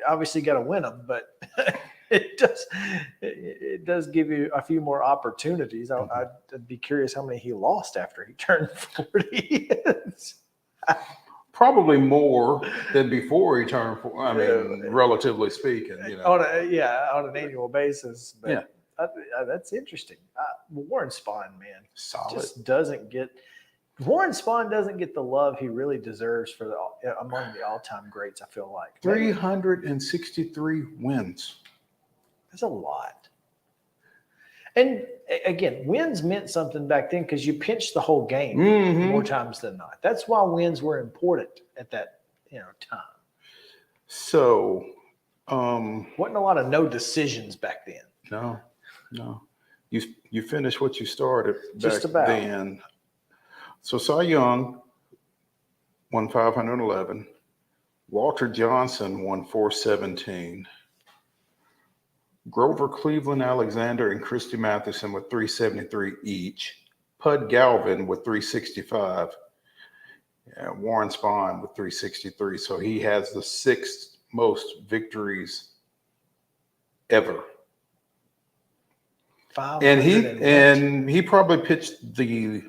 obviously got to win them, but it does give you a few more opportunities. I'd be curious how many he lost after he turned 40. Probably more than before he turned 40. I mean, relatively speaking, on an annual basis. But that's interesting. Warren Spahn, man, solid. Warren Spahn doesn't get the love he really deserves among the all-time greats. I feel like 363 wins. That's a lot. And again, wins meant something back then because you pinched the whole game more times than not. That's why wins were important at that time. So, wasn't a lot of no decisions back then. No. You finished what you started just back about then. So Cy Young won 511. Walter Johnson won 417. Grover Cleveland Alexander and Christy Mathewson with 373 each. Pud Galvin with 365. Warren Spahn with 363. So he has the 6th most victories ever. And he probably pitched the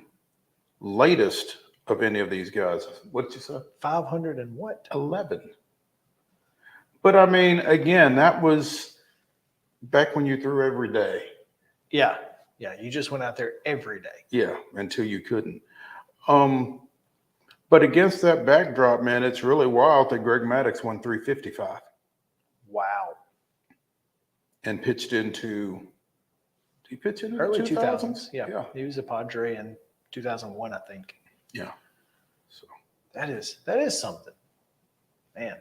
latest of any of these guys. What did you say? 500 and what? 11. But I mean, again, that was back when you threw every day. Yeah. Yeah, you just went out there every day. Yeah, until you couldn't. But against that backdrop, man, it's really wild that Greg Maddux won 355. Wow. And pitched into, did he pitch into early the 2000s? Yeah. He was a Padre in 2001, I think. Yeah. So that is something. Man.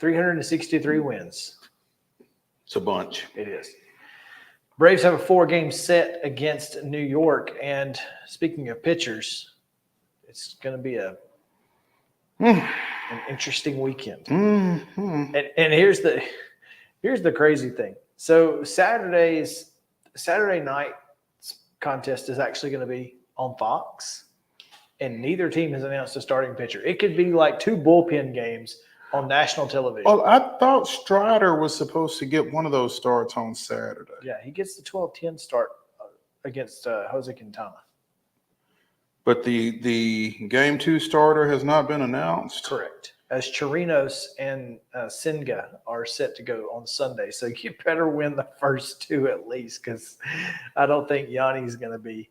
363 wins. It's a bunch. It is. Braves have a 4-game set against New York. And speaking of pitchers, it's going to be an interesting weekend. Mm-hmm. And here's the crazy thing. So Saturday night contest is actually going to be on Fox, and neither team has announced a starting pitcher. It could be like 2 bullpen games on national television. Well, I thought Strider was supposed to get one of those starts on Saturday. Yeah, he gets the 12-10 start against Jose Quintana. But the game 2 starter has not been announced. Correct. As Chirinos and Senga are set to go on Sunday. So you better win the first 2 at least, because I don't think Yanni's going to be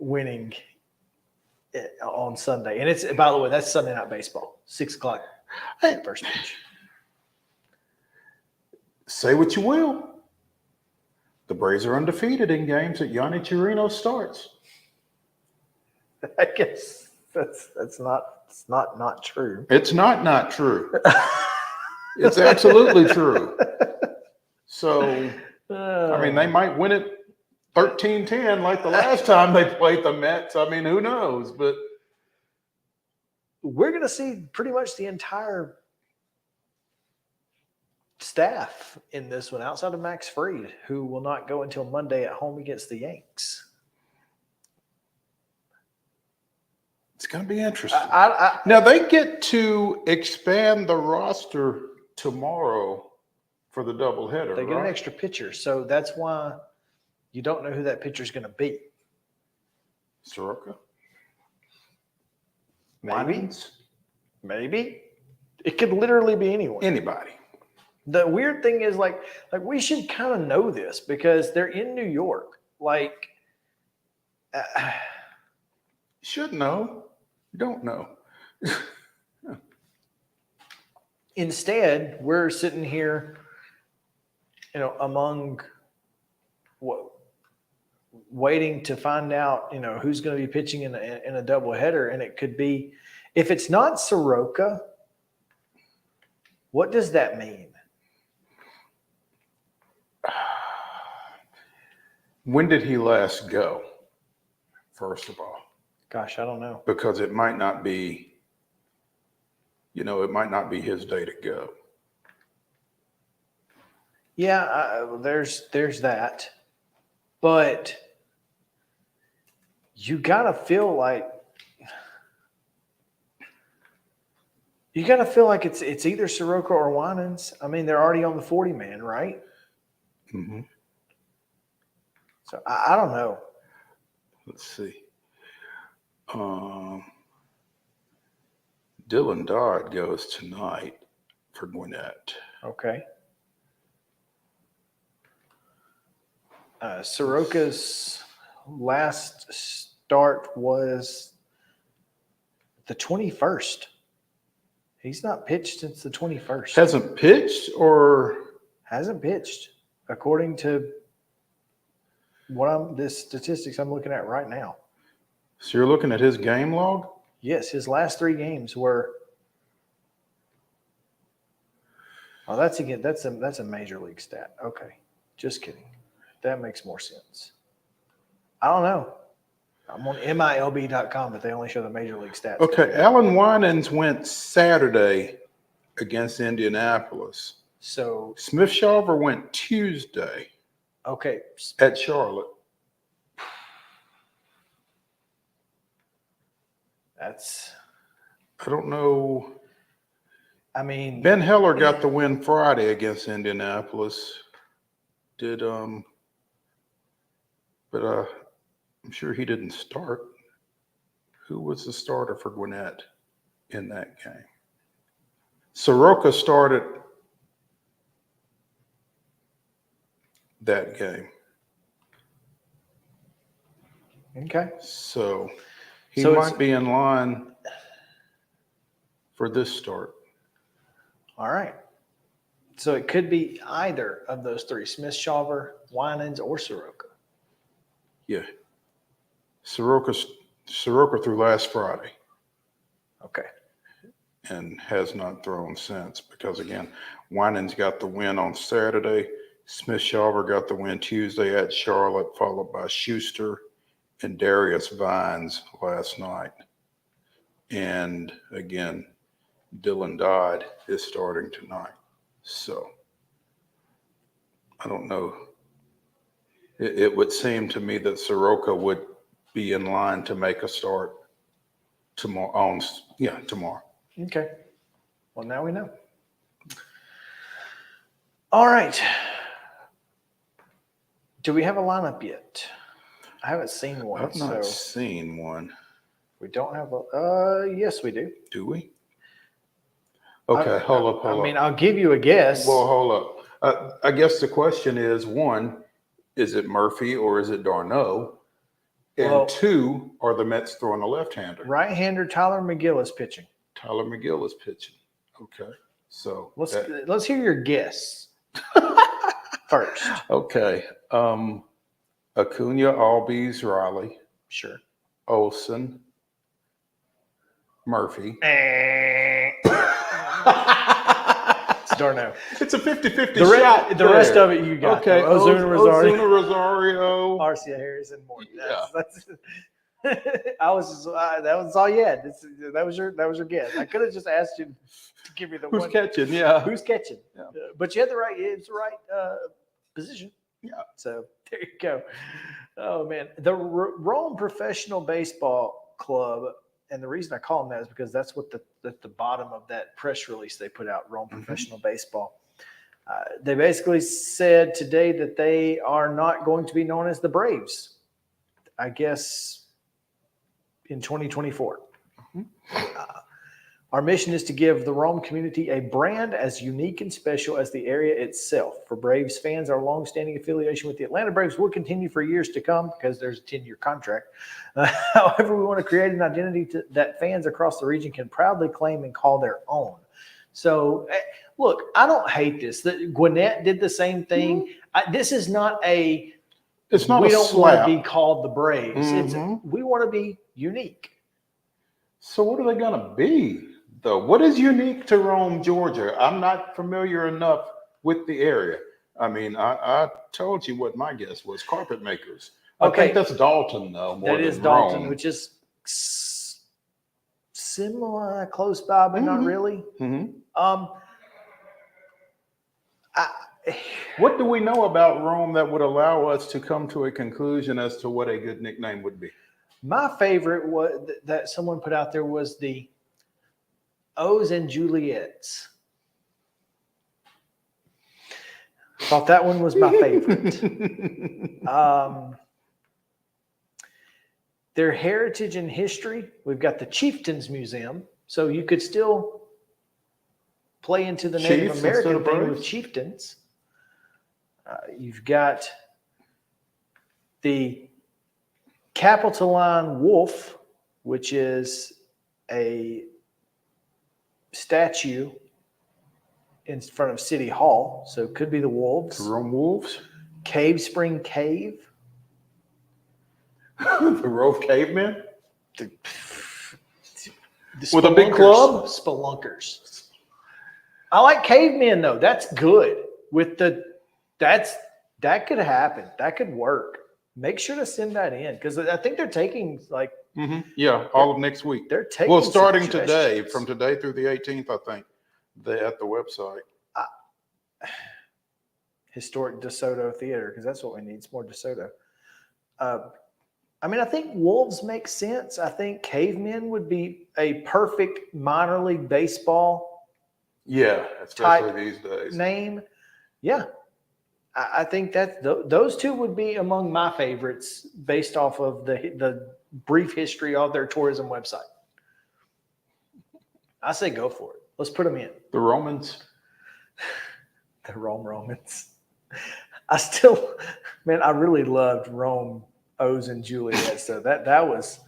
winning on Sunday. And it's, by the way, that's Sunday Night Baseball, 6 o'clock first pitch. Say what you will. The Braves are undefeated in games that Yanni Chirinos starts. I guess that's not true. It's not true. It's absolutely true. So, I mean, they might win it 13-10 like the last time they played the Mets. I mean, who knows? But we're going to see pretty much the entire staff in this one outside of Max Fried, who will not go until Monday at home against the Yanks. It's going to be interesting. Now, they get to expand the roster tomorrow for the doubleheader. They get an extra pitcher, so that's why you don't know who that pitcher is going to be. Soroka? Maybe. It could literally be anyone. Anybody. The weird thing is, like we should kind of know this because they're in New York. Like, should know. You don't know. Instead, we're sitting here, among waiting to find out, who's going to be pitching in a doubleheader, and it could be, if it's not Soroka, what does that mean? When did he last go? First of all. Gosh, I don't know. Because it might not be, it might not be his day to go. Yeah, there's that. But you got to feel like it's either Soroka or Winans. I mean, they're already on the 40-man, right? Mm-hmm. So I don't know. Let's see. Dylan Dodd goes tonight for Gwinnett. Okay. Soroka's last start was the 21st. He's not pitched since the 21st. Hasn't pitched or? Hasn't pitched, according to the statistics I'm looking at right now. So you're looking at his game log? Yes, his last 3 games were. Oh, that's a major league stat. Okay, just kidding. That makes more sense. I don't know. I'm on MILB.com, but they only show the major league stats. Okay, Alan Winans went Saturday against Indianapolis. So Smith Shawver went Tuesday. Okay. At Charlotte. I don't know. I mean, Ben Heller got the win Friday against Indianapolis. But I'm sure he didn't start. Who was the starter for Gwinnett in that game? Soroka started that game. Okay. So he So might be in line for this start. All right. So it could be either of those three: Smith, Shawver, Winans, or Soroka. Yeah. Soroka threw last Friday. Okay. And has not thrown since because, again, Winans got the win on Saturday. Smith Shawver got the win Tuesday at Charlotte, followed by Schuster and Darius Vines last night. And, again, Dylan Dodd is starting tonight. So, I don't know. It would seem to me that Soroka would be in line to make a start tomorrow. Tomorrow. Okay. Well, now we know. All right. Do we have a lineup yet? I haven't seen one. I've not seen one. We don't have a. Yes, we do. Do we? Okay, hold up. I mean, I'll give you a guess. Well, hold up. I guess the question is, one, is it Murphy or is it Darno? And two, are the Mets throwing a left-hander? Right-hander Tyler McGill is pitching. Tyler McGill is pitching. Okay, so let's hear your guess first. Okay, Acuna, Albies, Riley. Sure. Olsen, Murphy. It's Darno. It's a 50-50 shot. The rest of it you got. Okay, Ozuna Rosario. Arcia Harris and more. Yeah. I was just, that was all you had. That was your guess. I could have just asked you to give me the Who's one. catching? Yeah. Who's catching? Yeah. But you had the right. It's the right position. Yeah. So there you go. Oh man, the Rome Professional Baseball Club, and the reason I call them that is because that's what the bottom of that press release they put out. Rome Professional Baseball. They basically said today that they are not going to be known as the Braves. I guess in 2024. Our mission is to give the Rome community a brand as unique and special as the area itself. For Braves fans, our longstanding affiliation with the Atlanta Braves will continue for years to come because there's a 10-year contract. However, we want to create an identity that fans across the region can proudly claim and call their own. So, look, I don't hate this. Gwinnett did the same thing. This is not a – It's not we a don't slap. want to be called the Braves. We want to be unique. So what are they going to be, though? What is unique to Rome, Georgia? I'm not familiar enough with the area. I mean, I told you what my guess was, carpet makers. I think that's Dalton, though. That is Dalton, Rome. Which is similar, close by, but not really. What do we know about Rome that would allow us to come to a conclusion as to what a good nickname would be? My favorite that someone put out there was the O's and Juliets. Thought that one was my favorite. Their heritage and history, we've got the Chieftains Museum, so you could still play into the Native American thing with chieftains. You've got the Capitoline Wolf, which is a statue in front of City Hall, so it could be the Wolves. The Rome Wolves. Cave Spring Cave. The Rove Cavemen? With a big club? Spelunkers. I like cavemen, though. That's good. That could happen. That could work. Make sure to send that in because I think they're taking all of next week. They're taking starting today, from today through the 18th, I think, at the website. Historic DeSoto Theater, because that's what we need. It's more DeSoto. I think Wolves make sense. I think cavemen would be a perfect minor league baseball. Yeah, especially these days. Name, yeah. I think that those two would be among my favorites based off of the brief history of their tourism website. I say go for it. Let's put them in. The Romans. The Romans. I really loved Rome O's and Juliet. So that was.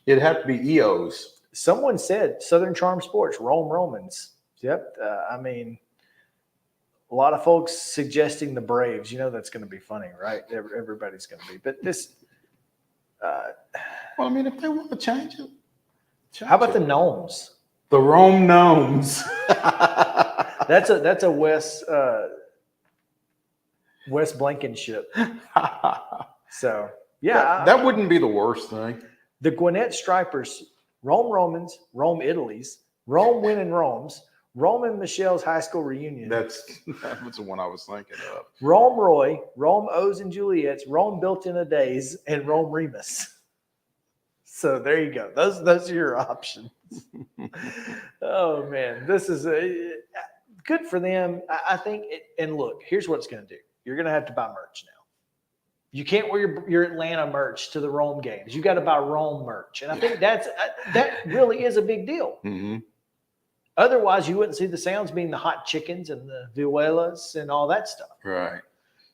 It'd have to be EOs. Someone said Southern Charm Sports, Rome Romans. Yep. I mean, a lot of folks suggesting the Braves. You know that's going to be funny, right? Everybody's going to be. But this. Well, I mean, if they want to change it. How about the Gnomes? The Rome Gnomes. That's a West Blankenship. So yeah, that wouldn't be the worst thing. The Gwinnett Stripers, Rome Romans, Rome Italy's, Rome winning Rome's, Rome and Michelle's high school reunion. That was the one I was thinking of. Rome Roy, Rome O's and Juliet's, Rome built in a days, and Rome Remus. So there you go. Those are your options. Oh man, this is good for them. I think. And look, here's what it's going to do. You're going to have to buy merch now. You can't wear your Atlanta merch to the Rome games. You got to buy Rome merch, and I think that really is a big deal. Mm-hmm. Otherwise, you wouldn't see the Sounds being the hot chickens and the Vihuelas and all that stuff. Right.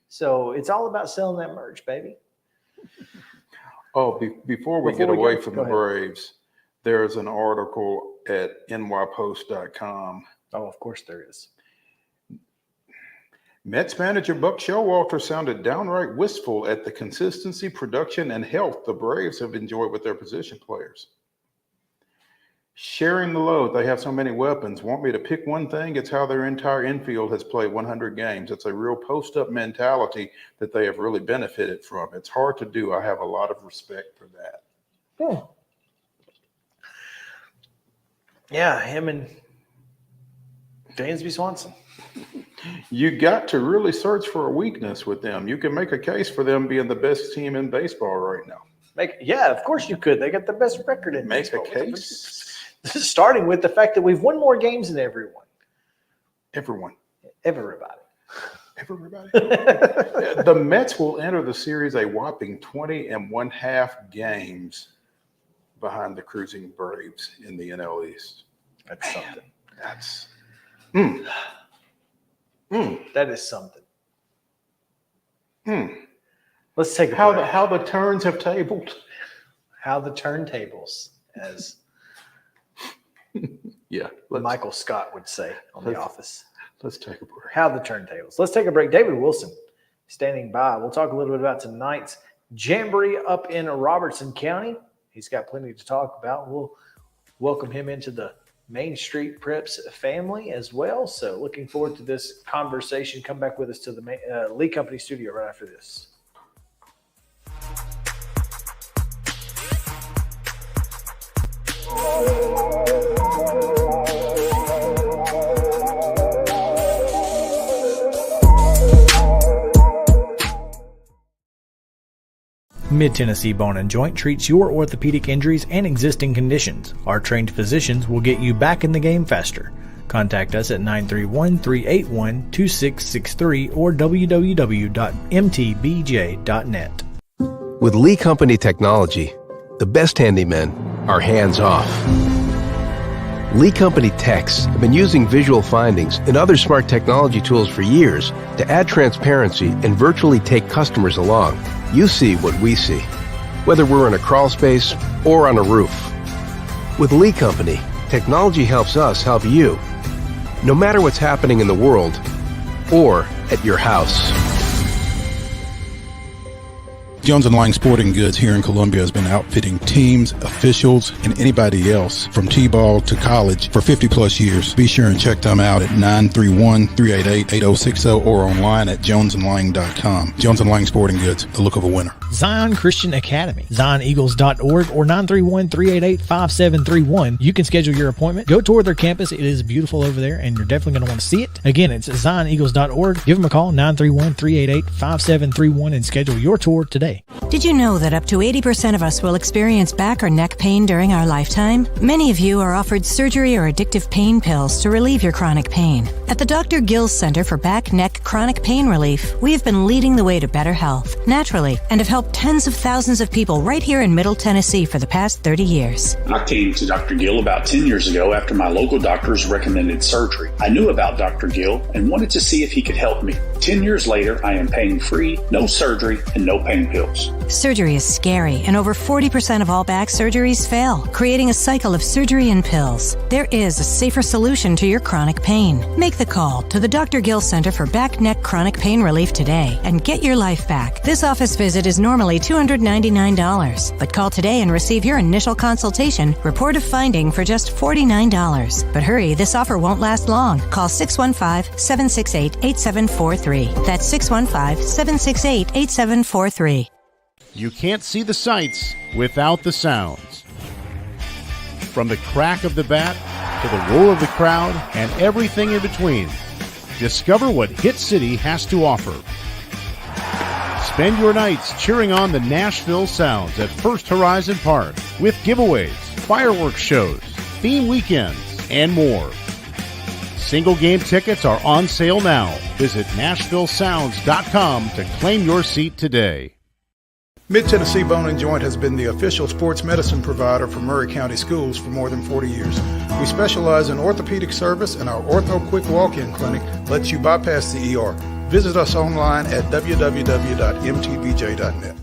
So it's all about selling that merch, baby. Oh, before we get away from the Braves, there's an article at nypost.com. Oh, of course there is. Mets manager Buck Showalter sounded downright wistful at the consistency, production, and health the Braves have enjoyed with their position players. Sharing the load, they have so many weapons. Want me to pick one thing? It's how their entire infield has played 100 games. It's a real post-up mentality that they have really benefited from. It's hard to do. I have a lot of respect for that. Yeah. Yeah, him and Dansby Swanson. You got to really search for a weakness with them. You can make a case for them being the best team in baseball right now. Yeah, of course you could. They got the best record in baseball. Make a case. Starting with the fact that we've won more games than everyone. Everybody. The Mets will enter the series a whopping 20.5 games behind the cruising Braves in the NL East. That's something. That's that is something. Let's take how the turns have tabled. How the turntables, as Michael Scott would say on The Office. Let's take a break. How the turntables. Let's take a break. David Wilson standing by. We'll talk a little bit about tonight's Jamboree up in Robertson County. He's got plenty to talk about. We'll welcome him into the Main Street Preps family as well. So looking forward to this conversation. Come back with us to the Lee Company studio right after this. Mid-Tennessee Bone and Joint treats your orthopedic injuries and existing conditions. Our trained physicians will get you back in the game faster. Contact us at 931-381-2663 or www.mtbj.net. With Lee Company technology, the best handymen are hands-off. Lee Company techs have been using visual findings and other smart technology tools for years to add transparency and virtually take customers along. You see what we see, whether we're in a crawl space or on a roof. With Lee Company, technology helps us help you, no matter what's happening in the world or at your house. Jones & Lang Sporting Goods here in Columbia has been outfitting teams, officials, and anybody else from T-ball to college for 50-plus years. Be sure and check them out at 931-388-8060 or online at jonesandlang.com. Jones & Lang Sporting Goods, the look of a winner. Zion Christian Academy, zioneagles.org or 931-388-5731. You can schedule your appointment. Go tour their campus. It is beautiful over there, and you're definitely going to want to see it. Again, it's zioneagles.org. Give them a call, 931-388-5731, and schedule your tour today. Did you know that up to 80% of us will experience back or neck pain during our lifetime? Many of you are offered surgery or addictive pain pills to relieve your chronic pain. At the Dr. Gill's Center for Back, Neck, Chronic Pain Relief, we have been leading the way to better health, naturally, and have helped tens of thousands of people right here in Middle Tennessee for the past 30 years. I came to Dr. Gill about 10 years ago after my local doctors recommended surgery. I knew about Dr. Gill and wanted to see if he could help me. 10 years later, I am pain-free, no surgery, and no pain pills. pills. Surgery is scary, and over 40% of all back surgeries fail, creating a cycle of surgery and pills. There is a safer solution to your chronic pain. Make the call to the Dr. Gill Center for Back Neck Chronic Pain Relief today and get your life back. This office visit is normally $299, but call today and receive your initial consultation, report of finding for just $49. But hurry, this offer won't last long. Call 615-768-8743. That's 615-768-8743. You can't see the sights without the sounds. From the crack of the bat to the roar of the crowd and everything in between, discover what Hit City has to offer. Spend your nights cheering on the Nashville Sounds at First Horizon Park with giveaways, fireworks shows, theme weekends, and more. Single game tickets are on sale now. Visit NashvilleSounds.com to claim your seat today. Mid-Tennessee Bone and Joint has been the official sports medicine provider for Murray County Schools for more than 40 years. We specialize in orthopedic service, and our Ortho Quick Walk-In Clinic lets you bypass the ER. Visit us online at www.mtbj.net.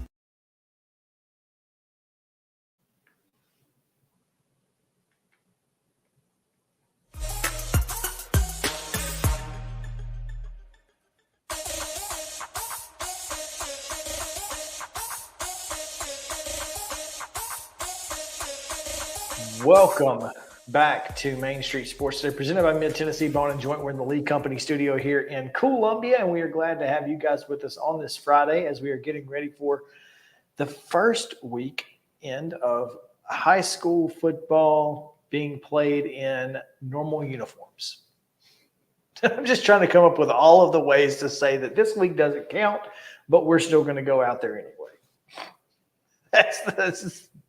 Welcome back to Main Street Sports Today, presented by Mid-Tennessee Bone and Joint. We're in the Lee Company studio here in Columbia, and we are glad to have you guys with us on this Friday as we are getting ready for the first weekend of high school football being played in normal uniforms. I'm just trying to come up with all of the ways to say that this week doesn't count, but we're still going to go out there anyway. That's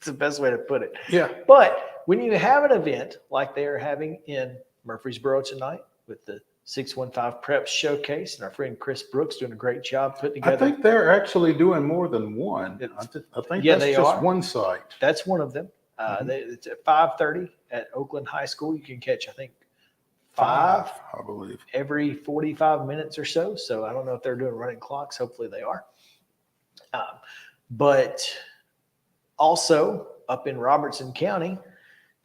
the best way to put it. Yeah. But when you have an event like they are having in Murfreesboro tonight with the 615 Preps Showcase, and our friend Chris Brooks doing a great job putting together. I think they're actually doing more than one. I think that's just one site. That's one of them. It's at 5:30 at Oakland High School. You can catch, I think, five, I believe, every 45 minutes or so. So I don't know if they're doing running clocks. Hopefully they are. But also up in Robertson County,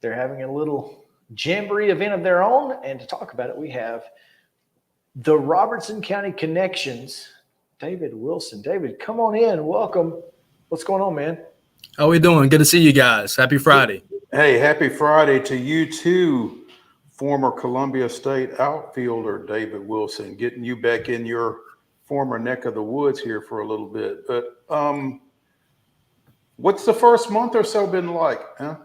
they're having a little jamboree event of their own. And to talk about it, we have the Robertson County Connections, David Wilson. David, come on in. Welcome. What's going on, man? How we doing? Good to see you guys. Happy Friday. Hey, happy Friday to you too, former Columbia State outfielder David Wilson, getting you back in your former neck of the woods here for a little bit. But what's the first month or so been like, huh?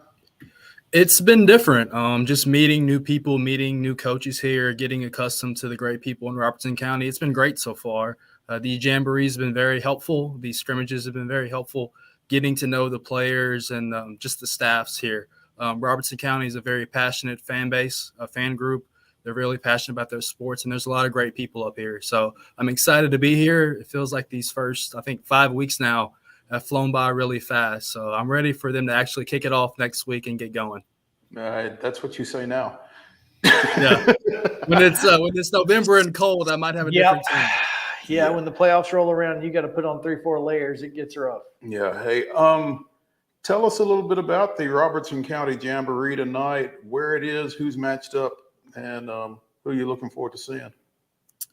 It's been different. Just meeting new people, meeting new coaches here, getting accustomed to the great people in Robertson County. It's been great so far. The jamborees have been very helpful. These scrimmages have been very helpful, getting to know the players and just the staffs here. Robertson County is a very passionate fan base, a fan group. They're really passionate about their sports, and there's a lot of great people up here. So I'm excited to be here. It feels like these first, 5 weeks now have flown by really fast. So I'm ready for them to actually kick it off next week and get going. That's what you say now. Yeah. When it's November and cold, I might have a different team. Yeah, when the playoffs roll around, you got to put on 3-4 layers. It gets rough. Yeah. Hey, tell us a little bit about the Robertson County Jamboree tonight, where it is, who's matched up, and who you're looking forward to seeing.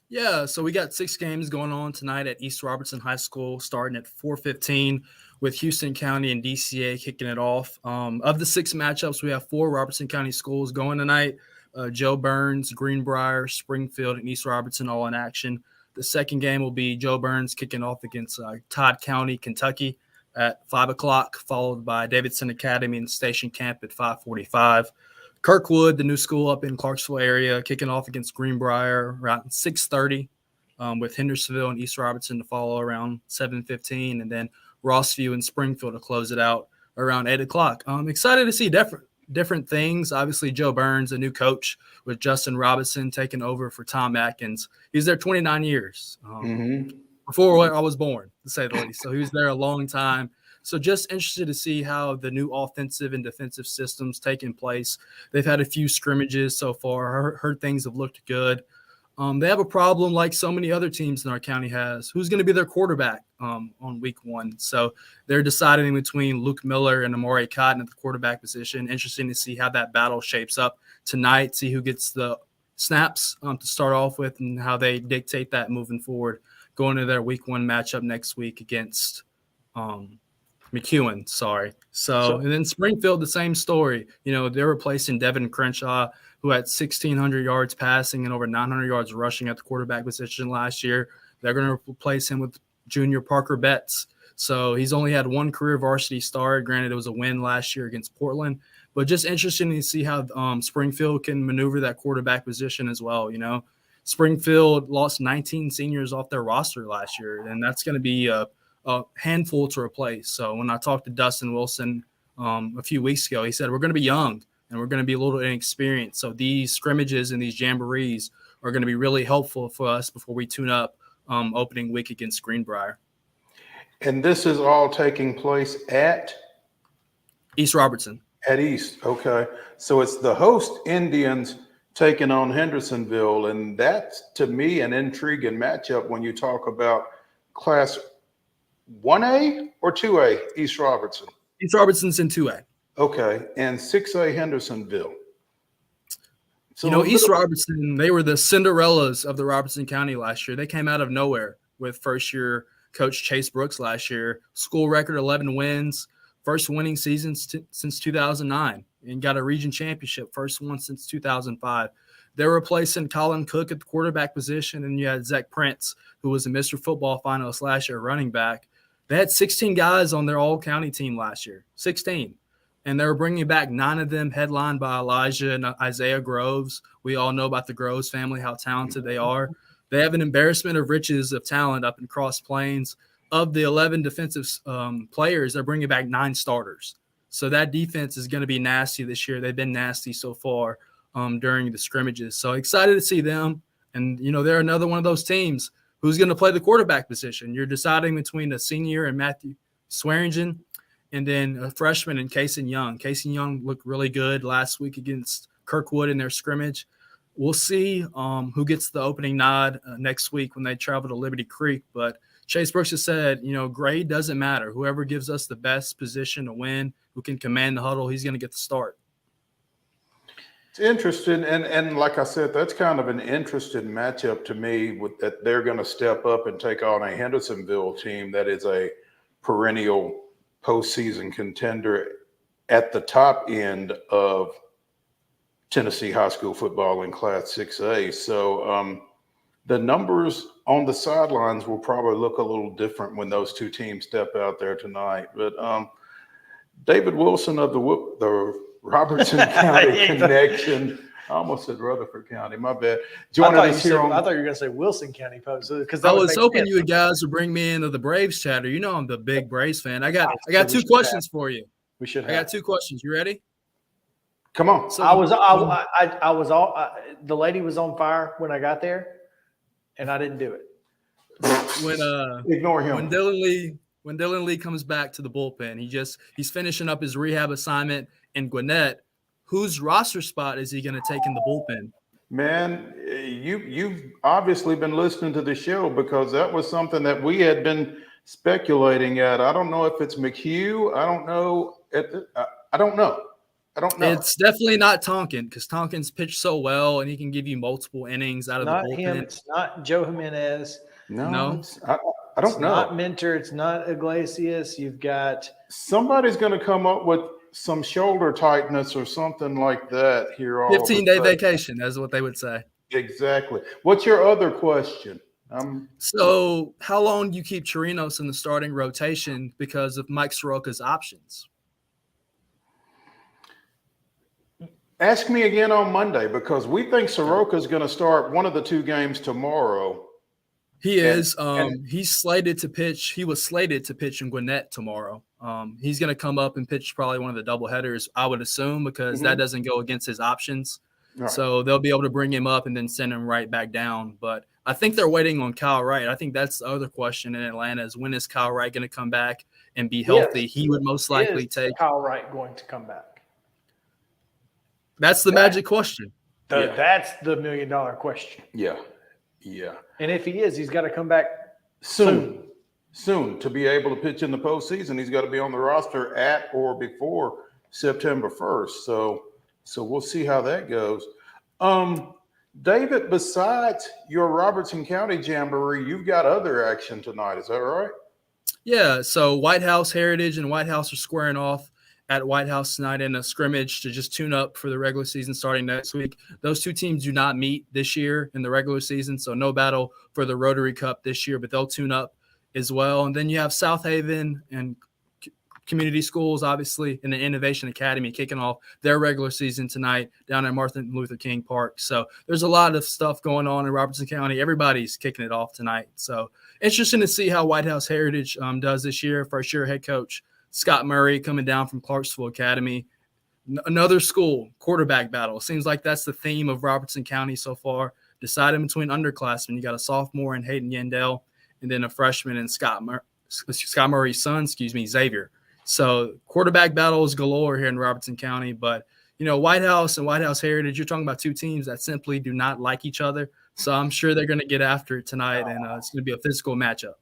Yeah, so we got 6 games going on tonight at East Robertson High School, starting at 4:15 with Houston County and DCA kicking it off. Of the 6 matchups, we have 4 Robertson County schools going tonight. Joe Burns, Greenbrier, Springfield, and East Robertson all in action. The second game will be Joe Burns kicking off against Todd County, Kentucky at 5 o'clock, followed by Davidson Academy and Station Camp at 5:45. Kirkwood, the new school up in Clarksville area, kicking off against Greenbrier around 6:30, with Hendersonville and East Robertson to follow around 7:15, and then Rossview and Springfield to close it out around 8 o'clock. I'm excited to see different things. Obviously, Joe Burns, a new coach with Justin Robinson taking over for Tom Atkins. He's there 29 years, before I was born, to say the least. So he was there a long time. So just interested to see how the new offensive and defensive systems taking place. They've had a few scrimmages so far. Heard things have looked good. They have a problem like so many other teams in our county has. Who's going to be their quarterback? on week 1. So they're deciding between Luke Miller and Amari Cotton at the quarterback position. Interesting to see how that battle shapes up tonight, see who gets the snaps to start off with and how they dictate that moving forward, going to their week 1 matchup next week against McEwen. So, and then Springfield, the same story. They're replacing Devin Crenshaw, who had 1,600 yards passing and over 900 yards rushing at the quarterback position last year. They're going to replace him with junior Parker Betts. So he's only had 1 career varsity start. Granted, it was a win last year against Portland, but just interesting to see how Springfield can maneuver that quarterback position as well. Springfield lost 19 seniors off their roster last year, and that's going to be a handful to replace. So when I talked to Dustin Wilson a few weeks ago, he said, we're going to be young and we're going to be a little inexperienced. So these scrimmages and these jamborees are going to be really helpful for us before we tune up opening week against Greenbrier. And this is all taking place at? East Robertson. At East, okay. So it's the host Indians taking on Hendersonville, and that's, to me, an intriguing matchup when you talk about Class 1A or 2A, East Robertson? East Robertson's in 2A. Okay, and 6A, Hendersonville. So East Robertson, they were the Cinderellas of the Robertson County last year. They came out of nowhere with first-year coach Chase Brooks last year. School record 11 wins, first winning season since 2009, and got a region championship, first one since 2005. They're replacing Colin Cook at the quarterback position, and you had Zach Prince, who was a Mr. Football finalist last year, running back. They had 16 guys on their all-county team last year, 16. And they were bringing back 9 of them, headlined by Elijah and Isaiah Groves. We all know about the Groves family, how talented they are. They have an embarrassment of riches of talent up in Cross Plains. Of the 11 defensive players, they're bringing back 9 starters. So that defense is going to be nasty this year. They've been nasty so far during the scrimmages. So excited to see them. And, they're another one of those teams who's going to play the quarterback position. You're deciding between a senior and Matthew Swearingen, and then a freshman in Kason Young. Kason Young looked really good last week against Kirkwood in their scrimmage. We'll see who gets the opening nod next week when they travel to Liberty Creek. But Chase Brooks has said, grade doesn't matter. Whoever gives us the best position to win, who can command the huddle, he's going to get the start. It's interesting. And like I said, that's kind of an interesting matchup to me with that they're going to step up and take on a Hendersonville team that is a perennial postseason contender at the top end of Tennessee high school football in Class 6A. So the numbers on the sidelines will probably look a little different when those two teams step out there tonight. But David Wilson of the Robertson County Connection. I almost said Rutherford County. My bad. I thought you were going to say Wilson County Post. I was hoping you guys would bring me into the Braves chatter. I'm the big Braves fan. I got 2 questions for you. We should. I got 2 questions. You ready? Come on. So the lady was on fire when I got there, and I didn't do it. Ignore him. When Dylan Lee comes back to the bullpen, he's finishing up his rehab assignment in Gwinnett. Whose roster spot is he going to take in the bullpen? Man, you've obviously been listening to the show because that was something that we had been speculating at. I don't know if it's McHugh. I don't know. I don't know. It's definitely not Tonkin because Tonkin's pitched so well and he can give you multiple innings out of the bullpen. Him. It's not Joe Jimenez. No. I don't know. It's not Minter. It's not Iglesias. You've got somebody's going to come up with some shoulder tightness or something like that here. 15-day vacation, that's what they would say. Exactly. What's your other question? So how long do you keep Chirinos in the starting rotation because of Mike Soroka's options? Ask me again on Monday because we think Soroka's going to start one of the 2 games tomorrow. He is. He's slated to pitch. He was slated to pitch in Gwinnett tomorrow. He's going to come up and pitch probably one of the doubleheaders, I would assume, because that doesn't go against his options. Right. So they'll be able to bring him up and then send him right back down. But I think they're waiting on Kyle Wright. I think that's the other question in Atlanta is when is Kyle Wright going to come back and be healthy? Yes. He would most likely take Kyle Wright going to come back. That's the magic question. That's the $1 million question. Yeah. And if he is, he's got to come back soon. soon to be able to pitch in the postseason. He's got to be on the roster at or before September 1st. So we'll see how that goes. David, besides your Robertson County Jamboree, you've got other action tonight. Is that right? Yeah, so White House Heritage and White House are squaring off at White House tonight in a scrimmage to just tune up for the regular season starting next week. Those two teams do not meet this year in the regular season, so no battle for the Rotary Cup this year, but they'll tune up as well. And then you have South Haven and community schools, obviously, and the Innovation Academy kicking off their regular season tonight down at Martin Luther King Park. So there's a lot of stuff going on in Robertson County. Everybody's kicking it off tonight. So interesting to see how White House Heritage does this year. First-year head coach Scott Murray coming down from Clarksville Academy. Another school quarterback battle. Seems like that's the theme of Robertson County so far. Deciding between underclassmen. You got a sophomore in Hayden Yandell and then a freshman in Scott Murray's son, Xavier. So quarterback battles galore here in Robertson County. But, White House and White House Heritage, you're talking about two teams that simply do not like each other. So I'm sure they're going to get after it tonight, and it's going to be a physical matchup.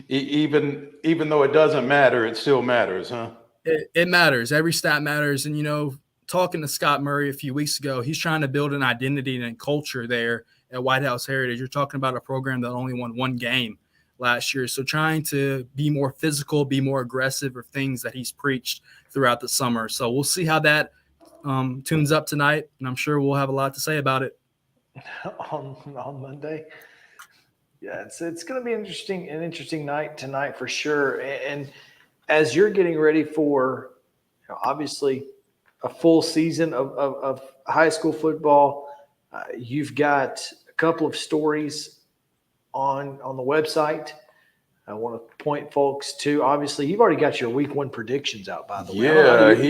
Even though it doesn't matter, it still matters, huh? It matters. Every stat matters. And, talking to Scott Murray a few weeks ago, he's trying to build an identity and culture there at White House Heritage. You're talking about a program that only won one game last year. So trying to be more physical, be more aggressive are things that he's preached throughout the summer. So we'll see how that tunes up tonight, and I'm sure we'll have a lot to say about it on Monday. Yeah, it's going to be an interesting night tonight for sure. And as you're getting ready for, obviously, a full season of high school football, you've got a couple of stories on the website. I want to point folks to, obviously, you've already got your week 1 predictions out, by the way.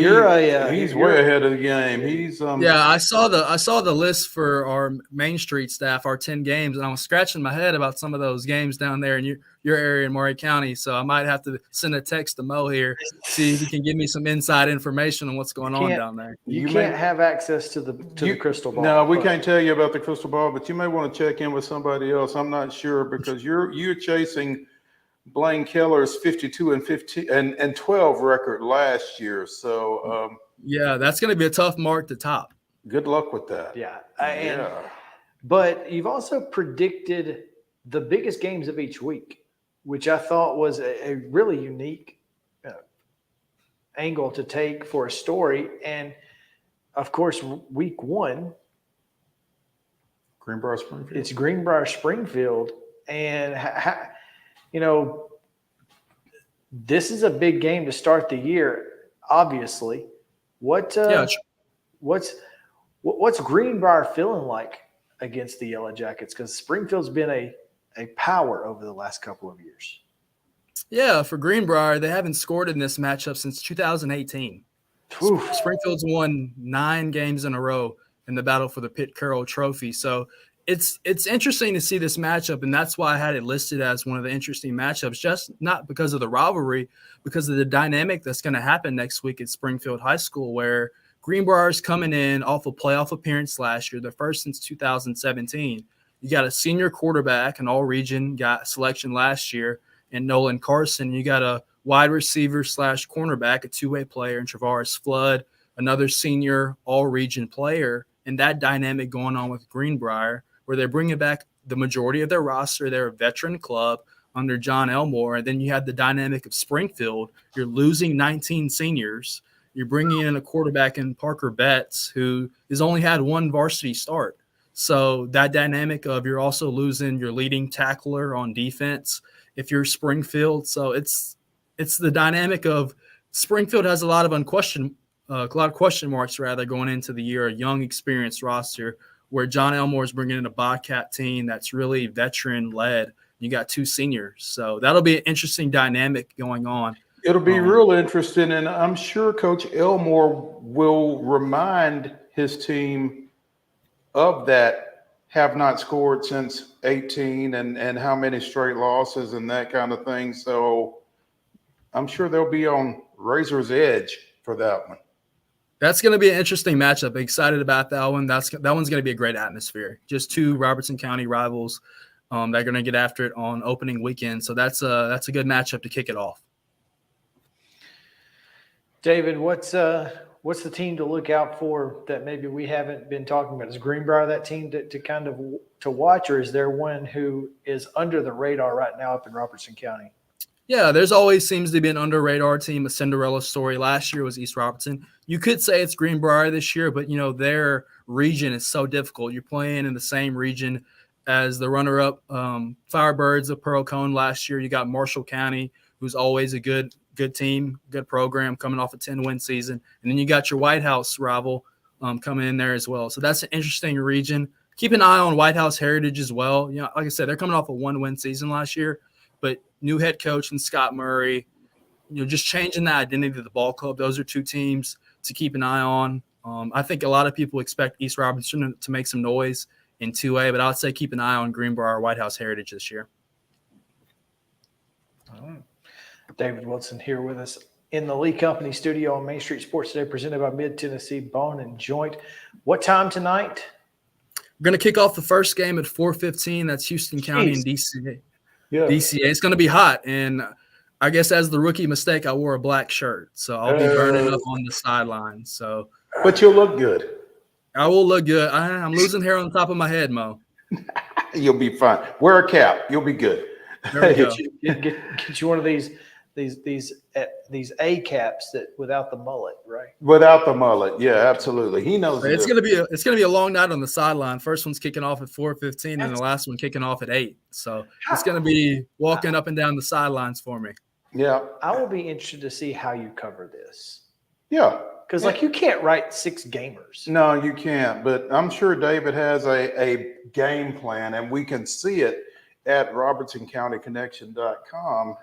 Yeah, he's way ahead of the game. He's Yeah, I saw the list for our Main Street staff, our 10 games, and I was scratching my head about some of those games down there in your area in Maury County. So I might have to send a text to Mo here, see if he can give me some inside information on what's going on down there. You can't have access to the crystal ball. No, we can't tell you about the crystal ball, but you may want to check in with somebody else. I'm not sure, because you're chasing Blaine Keller's 52 and 12 record last year. So yeah, that's going to be a tough mark to top. Good luck with that. Yeah. But you've also predicted the biggest games of each week, which I thought was a really unique angle to take for a story. And of course, week 1, Greenbrier Springfield. It's Greenbrier Springfield, and this is a big game to start the year. Obviously, what's Greenbrier feeling like against the Yellow Jackets? Because Springfield's been a power over the last couple of years. Yeah, for Greenbrier, they haven't scored in this matchup since 2018. Springfield's won 9 games in a row in the battle for the Pitt Carroll Trophy. So it's interesting to see this matchup, and that's why I had it listed as one of the interesting matchups, just not because of the rivalry, because of the dynamic that's going to happen next week at Springfield High School, where Greenbrier's coming in off a playoff appearance last year, the first since 2017. You got a senior quarterback, an all-region got selection last year, in Nolan Carson. You got a wide receiver / cornerback, a two-way player in Travaris Flood, another senior all-region player, and that dynamic going on with Greenbrier, where they're bringing back the majority of their roster. They're a veteran club under John Elmore. And then you have the dynamic of Springfield. You're losing 19 seniors. You're bringing in a quarterback in Parker Betts, who has only had 1 varsity start. So that dynamic of you're also losing your leading tackler on defense if you're Springfield. So it's the dynamic of Springfield has a lot of question marks going into the year, a young, experienced roster, where John Elmore is bringing in a Bobcat team that's really veteran-led. You got 2 seniors. So that'll be an interesting dynamic going on. It'll be real interesting, and I'm sure Coach Elmore will remind his team of that have not scored since 18 and how many straight losses and that kind of thing. So I'm sure they'll be on razor's edge for that one. That's going to be an interesting matchup. Excited about that one. That one's going to be a great atmosphere. Just 2 Robertson County rivals They're going to get after it on opening weekend. So that's a good matchup to kick it off. David, what's the team to look out for that maybe we haven't been talking about? Is Greenbrier that team to kind of to watch, or is there one who is under the radar right now up in Robertson County? Yeah, there's always seems to be an under radar team, a Cinderella story. Last year was East Robertson. You could say it's Greenbrier this year, but their region is so difficult. You're playing in the same region as the runner-up Firebirds of Pearl Cone last year. You got Marshall County, who's always a good team, good program, coming off a 10-win season. And then you got your White House rival coming in there as well. So that's an interesting region. Keep an eye on White House Heritage as well. Like I said, they're coming off a 1-win season last year, but new head coach and Scott Murray, just changing the identity of the ball club. Those are two teams to keep an eye on. I think a lot of people expect East Robertson to make some noise in 2A, but I would say keep an eye on Greenbrier White House Heritage this year. All right. David Wilson here with us in the Lee Company studio on Main Street Sports Today, presented by Mid-Tennessee Bone and Joint. What time tonight? We're going to kick off the first game at 4:15. That's Houston County and DCA. Yeah. DCA. It's going to be hot, and I guess as the rookie mistake, I wore a black shirt, so I'll be burning up on the sideline. So, but you'll look good. I will look good. I'm losing hair on top of my head, Mo. You'll be fine. Wear a cap. You'll be good. There we go. Get you one of these A caps that without the mullet, right? Without the mullet, yeah, absolutely. He knows it's gonna be a long night on the sideline. First one's kicking off at 4:15, and the last one kicking off at 8. So it's gonna be walking up and down the sidelines for me. Yeah, I will be interested to see how you cover this. Yeah, because you can't write 6 gamers. No, you can't. But I'm sure David has a game plan, and we can see it at RobertsonCountyConnection.com.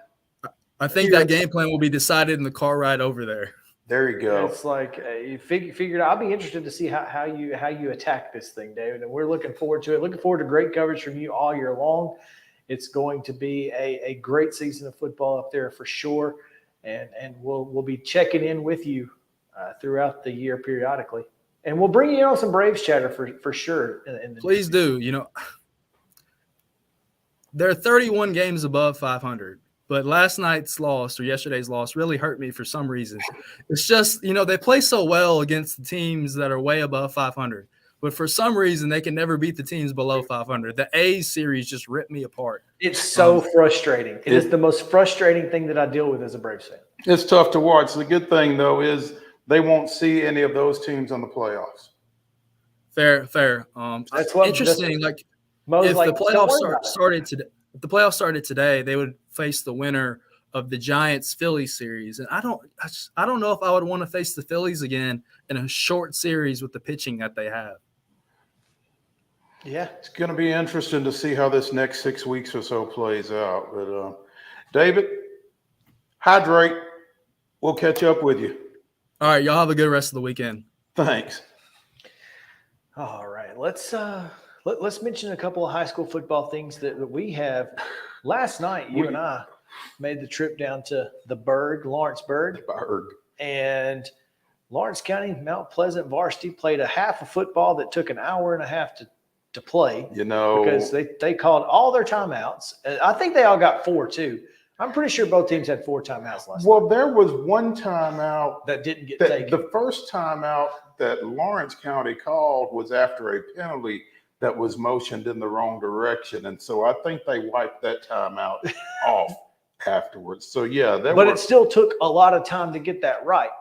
I think that game plan will be decided in the car ride over there. There you go. It's like you figured. I'll be interested to see how you attack this thing, David, and we're looking forward to it. Looking forward to great coverage from you all year long. It's going to be a great season of football up there for sure, and we'll be checking in with you throughout the year periodically, and we'll bring you in on some Braves chatter for sure. Please do. There are 31 games above 500. But last night's loss or yesterday's loss really hurt me for some reason. It's just, they play so well against the teams that are way above 500. But for some reason, they can never beat the teams below 500. The A series just ripped me apart. It's so frustrating. It is the most frustrating thing that I deal with as a Braves fan. It's tough to watch. The good thing, though, is they won't see any of those teams on the playoffs. Fair. That's interesting. If the playoffs started today. If the playoffs started today, they would face the winner of the Giants-Phillies series. And I don't know if I would want to face the Phillies again in a short series with the pitching that they have. Yeah. It's going to be interesting to see how this next 6 weeks or so plays out. But, David, hydrate. We'll catch up with you. All right. Y'all have a good rest of the weekend. Thanks. All right. Let's mention a couple of high school football things that we have. Last night, you and I made the trip down to the Berg, Lawrenceburg. And Lawrence County Mount Pleasant varsity played a half of football that took an hour and a half to play. Because they called all their timeouts. I think they all got 4 too. I'm pretty sure both teams had 4 timeouts last night. Well, there was one timeout that didn't get taken. The first timeout that Lawrence County called was after a penalty that was motioned in the wrong direction. And so I think they wiped that timeout off afterwards. So, yeah. It still took a lot of time to get that right.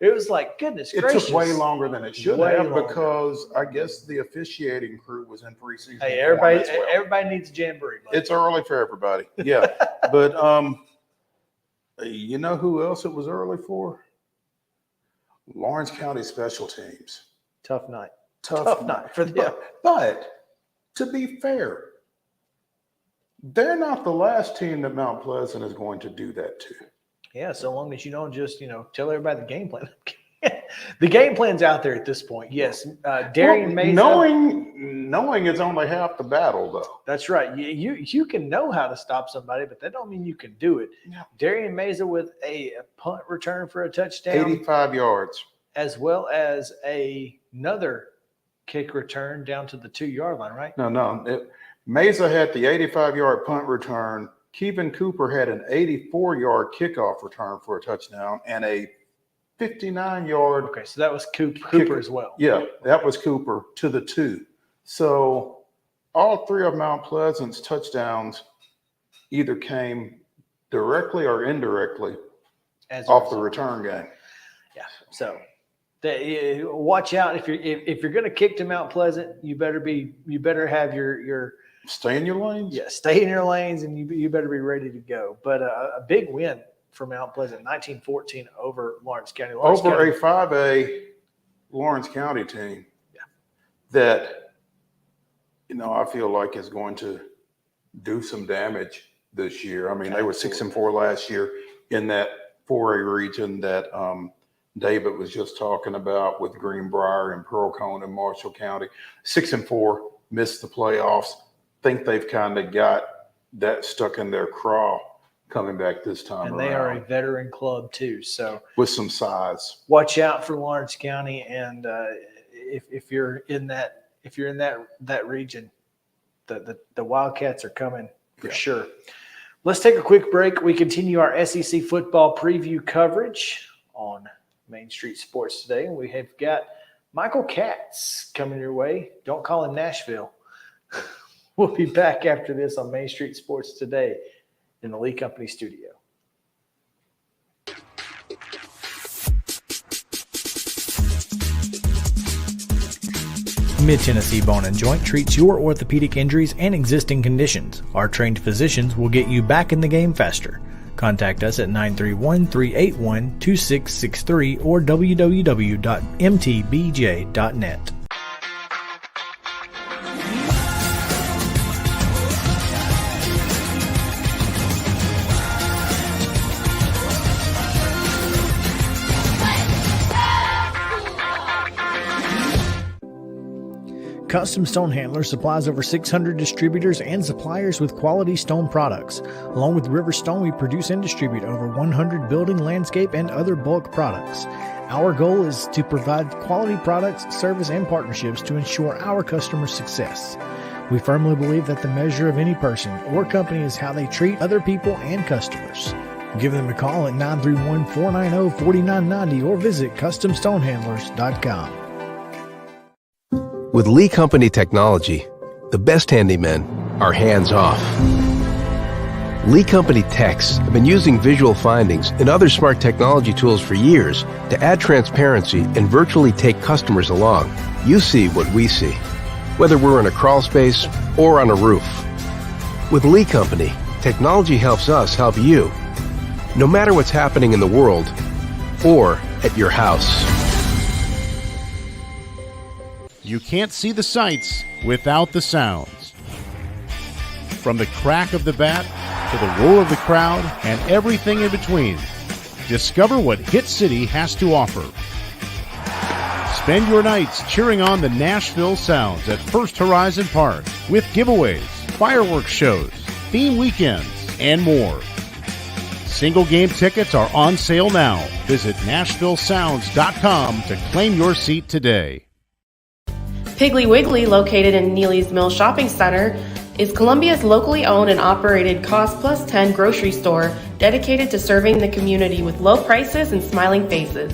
It was like, goodness gracious. It took way longer than it should have because I guess the officiating crew was in preseason. Hey, everybody needs a jamboree. Buddy. It's early for everybody. Yeah. But you know who else it was early for? Lawrence County Special Teams. Tough night. Tough night for them. But to be fair, they're not the last team that Mount Pleasant is going to do that to. Yeah, so long as you don't just, tell everybody the game plan. The game plan's out there at this point. Yes, Darian Mesa. Knowing it's only half the battle, though. That's right. You can know how to stop somebody, but that don't mean you can do it. Yeah. Darian Mesa with a punt return for a touchdown. 85 yards. As well as another kick return down to the 2-yard line, right? No. Mesa had the 85-yard punt return. Kevin Cooper had an 84-yard kickoff return for a touchdown and a 59-yard. Okay, so that was Cooper as well. Yeah, that was Cooper to the 2. So all 3 of Mount Pleasant's touchdowns either came directly or indirectly off the return game. Yeah, so watch out if you're going to kick to Mount Pleasant, you better have your stay in your lanes. Yeah, stay in your lanes, and you better be ready to go. But a big win for Mount Pleasant, 19-14 over Lawrence County. A 5A Lawrence County team that, I feel like is going to do some damage this year. I mean, they were 6-4 last year in that 4A region that David was just talking about with Greenbrier and Pearl Cone and Marshall County. 6-4, missed the playoffs. Think they've kind of got that stuck in their craw coming back this time and around. They are a veteran club too, so with some size. Watch out for Lawrence County, and if you're in that region, the Wildcats are coming for sure. Let's take a quick break. We continue our SEC football preview coverage on Main Street Sports today, and we have got Michael KATZ coming your way. Don't call him Nashville. We'll be back after this on Main Street Sports today in the Lee Company studio. Mid-Tennessee Bone and Joint treats your orthopedic injuries and existing conditions. Our trained physicians will get you back in the game faster. Contact us at 931-381-2663 or www.mtbj.net. Custom Stone Handler supplies over 600 distributors and suppliers with quality stone products. Along with River Stone, we produce and distribute over 100 building, landscape, and other bulk products. Our goal is to provide quality products, service, and partnerships to ensure our customers' success. We firmly believe that the measure of any person or company is how they treat other people and customers. Give them a call at 931-490-4990 or visit CustomStonehandlers.com. With Lee Company technology, the best handymen are hands-off. Lee Company techs have been using visual findings and other smart technology tools for years to add transparency and virtually take customers along. You see what we see, whether we're in a crawl space or on a roof. With Lee Company, technology helps us help you, no matter what's happening in the world or at your house. You can't see the sights without the sounds. From the crack of the bat to the roar of the crowd and everything in between, discover what Hit City has to offer. Spend your nights cheering on the Nashville Sounds at First Horizon Park with giveaways, fireworks shows, theme weekends, and more. Single game tickets are on sale now. Visit NashvilleSounds.com to claim your seat today. Piggly Wiggly, located in Neely's Mill Shopping Center, is Columbia's locally owned and operated Cost Plus 10 grocery store dedicated to serving the community with low prices and smiling faces.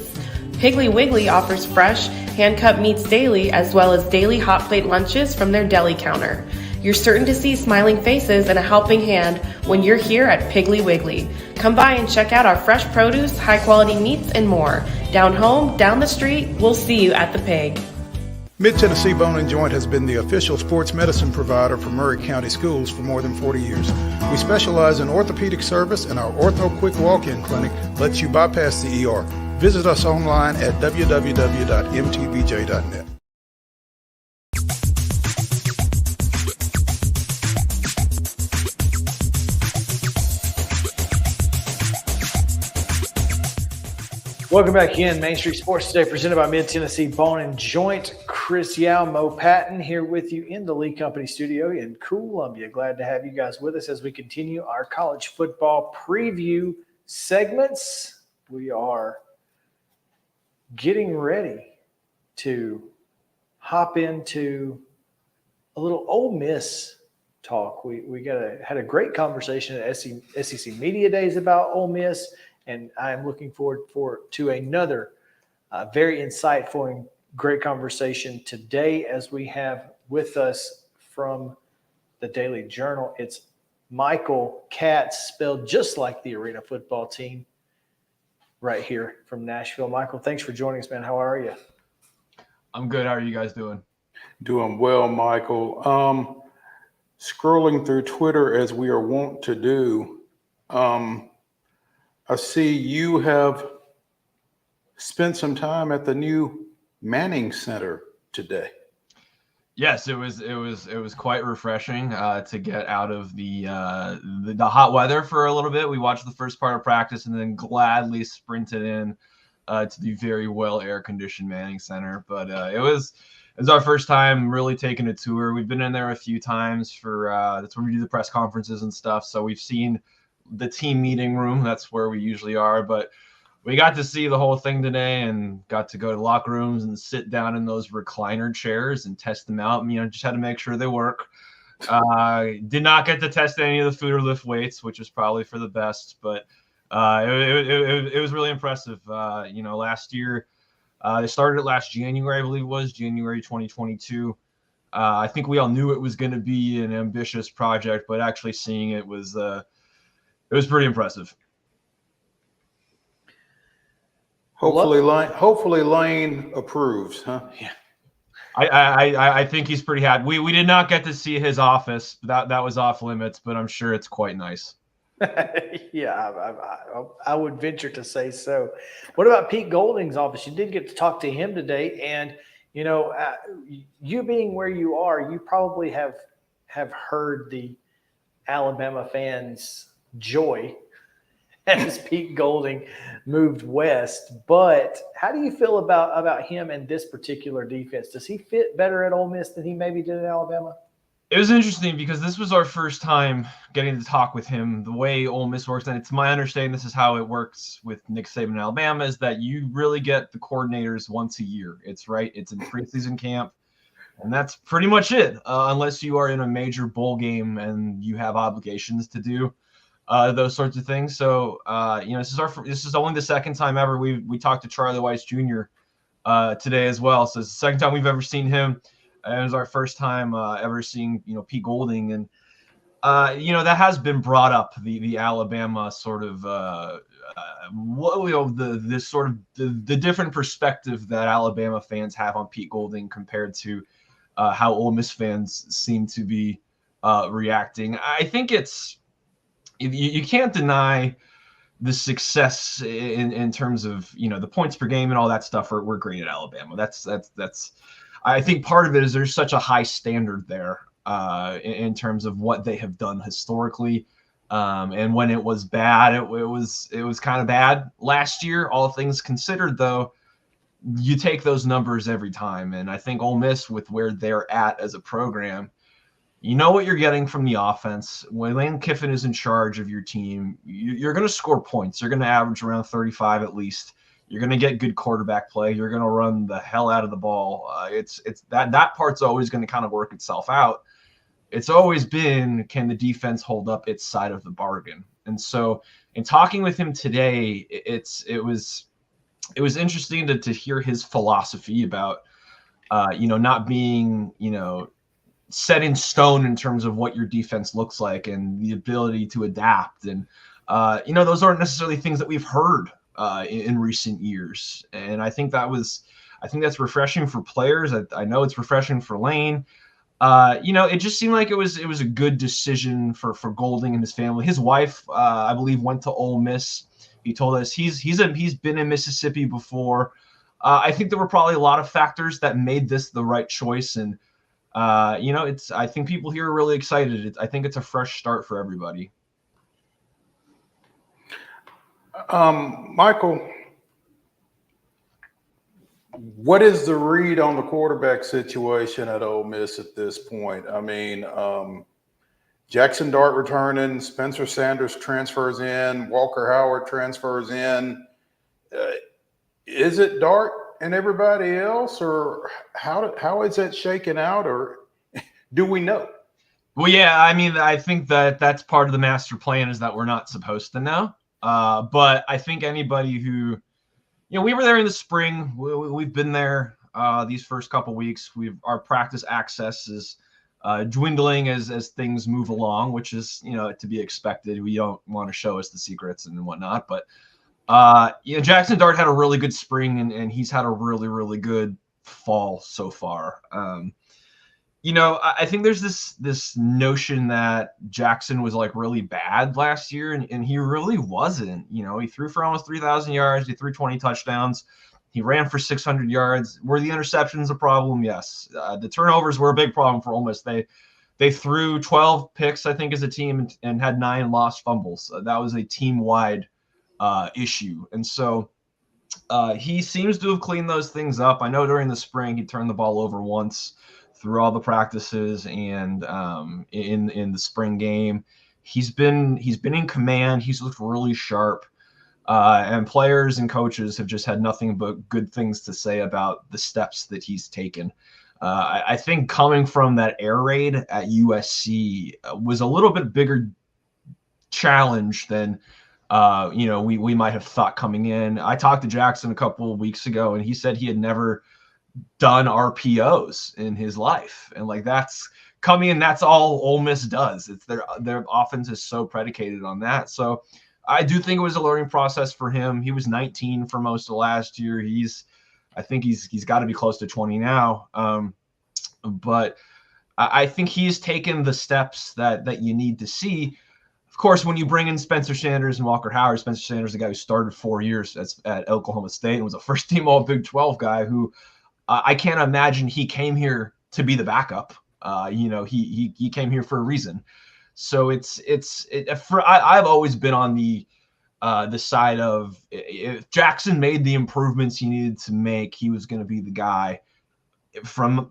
Piggly Wiggly offers fresh, hand-cut meats daily as well as daily hot plate lunches from their deli counter. You're certain to see smiling faces and a helping hand when you're here at Piggly Wiggly. Come by and check out our fresh produce, high-quality meats, and more. Down home, down the street, we'll see you at the Pig. Mid-Tennessee Bone and Joint has been the official sports medicine provider for Maury County Schools for more than 40 years. We specialize in orthopedic service, and our Ortho Quick Walk-In Clinic lets you bypass the ER. Visit us online at www.mtbj.net. Welcome back in. Main Street Sports today, presented by Mid-Tennessee Bone and Joint. Chris Yao, Mo Patton here with you in the Lee Company studio in Columbia. Glad to have you guys with us as we continue our college football preview segments. We are getting ready to hop into a little Ole Miss talk. We had a great conversation at SEC Media Days about Ole Miss, and I am looking forward to another very insightful and great conversation today, as we have with us from the Daily Journal. It's Michael KATZ, spelled just like the Arena football team, right here from Nashville. Michael, thanks for joining us, man. How are you? I'm good. How are you guys doing? Doing well, Michael. Scrolling through Twitter as we are wont to do, I see you have spent some time at the new Manning Center today. Yes, it was quite refreshing to get out of the hot weather for a little bit. We watched the first part of practice and then gladly sprinted in to the very well air-conditioned Manning Center. But it was our first time really taking a tour. We've been in there a few times for that's where we do the press conferences and stuff. So we've seen the team meeting room. That's where we usually are. But we got to see the whole thing today and got to go to locker rooms and sit down in those recliner chairs and test them out. And, just had to make sure they work. Did not get to test any of the food or lift weights, which is probably for the best. But it was really impressive. Last year, they started it last January, I believe it was, January 2022. I think we all knew it was going to be an ambitious project, but actually seeing it was pretty impressive. Hopefully Lane approves, huh? Yeah. I think he's pretty happy. We did not get to see his office. That was off limits, but I'm sure it's quite nice. Yeah, I would venture to say so. What about Pete Golding's office? You did get to talk to him today, and you being where you are, you probably have heard the Alabama fans' joy as Pete Golding moved west. But how do you feel about him and this particular defense? Does he fit better at Ole Miss than he maybe did at Alabama? It was interesting because this was our first time getting to talk with him the way Ole Miss works. And it's my understanding this is how it works with Nick Saban in Alabama, is that you really get the coordinators once a year. It's in preseason camp. And that's pretty much it, unless you are in a major bowl game and you have obligations to do those sorts of things. So, this is only the second time ever we talked to Charlie Weiss Jr. Today as well. So it's the second time we've ever seen him. It was our first time ever seeing, Pete Golding. And, that has been brought up, the Alabama sort of, the different perspective that Alabama fans have on Pete Golding compared to how Ole Miss fans seem to be reacting. I think you can't deny the success in terms of, the points per game and all that stuff we're great at Alabama. That's I think part of it is there's such a high standard there in terms of what they have done historically. And when it was bad, it was kind of bad last year. All things considered, though, you take those numbers every time. And I think Ole Miss, with where they're at as a program, you know what you're getting from the offense. When Lane Kiffin is in charge of your team, you're going to score points. You're going to average around 35 at least. You're going to get good quarterback play. You're going to run the hell out of the ball. It's that part's always going to kind of work itself out. It's always been, can the defense hold up its side of the bargain? And so in talking with him today, it was interesting to hear his philosophy about, not being, set in stone in terms of what your defense looks like and the ability to adapt. And, those aren't necessarily things that we've heard in recent years. And I think that's refreshing for players. I know it's refreshing for Lane. It just seemed like it was a good decision for Golding and his family. His wife, I believe, went to Ole Miss. He told us he's been in Mississippi before. I think there were probably a lot of factors that made this the right choice. And, I think people here are really excited. I think it's a fresh start for everybody. Michael, what is the read on the quarterback situation at Ole Miss at this point? I mean, Jackson Dart returning, Spencer Sanders transfers in, Walker Howard transfers in. Is it Dart? and everybody else, or how is that shaken out, or do we know? Well, yeah, I mean, I think that's part of the master plan is that we're not supposed to know. But I think anybody who, we were there in the spring. We've been there these first couple weeks. Our practice access is dwindling as things move along, which is, to be expected. We don't want to show us the secrets and whatnot. But, Jackson Dart had a really good spring, and he's had a really, really good fall so far. I think there's this notion that Jackson was like really bad last year, and he really wasn't. He threw for almost 3,000 yards. He threw 20 touchdowns. He ran for 600 yards. Were the interceptions a problem? Yes. The turnovers were a big problem for Ole Miss. They threw 12 picks, I think, as a team and had 9 lost fumbles. That was a team-wide issue. And so he seems to have cleaned those things up. I know during the spring he turned the ball over once through all the practices, and in the spring game, he's been in command. He's looked really sharp, and players and coaches have just had nothing but good things to say about the steps that he's taken. I think coming from that air raid at USC was a little bit bigger challenge than we might have thought coming in. I talked to Jackson a couple of weeks ago, and he said he had never done RPOs in his life, and that's coming in. That's all Ole Miss does. It's their offense is so predicated on that. So I do think it was a learning process for him. He was 19 for most of last year. I think he's got to be close to 20 now. But I think he's taken the steps that you need to see. Of course, when you bring in Spencer Sanders and Walker Howard, Spencer Sanders, the guy who started 4 years at Oklahoma State and was a first-team All-Big 12 guy who I can't imagine he came here to be the backup. He came here for a reason. So I've always been on the side of, if Jackson made the improvements he needed to make, he was going to be the guy. From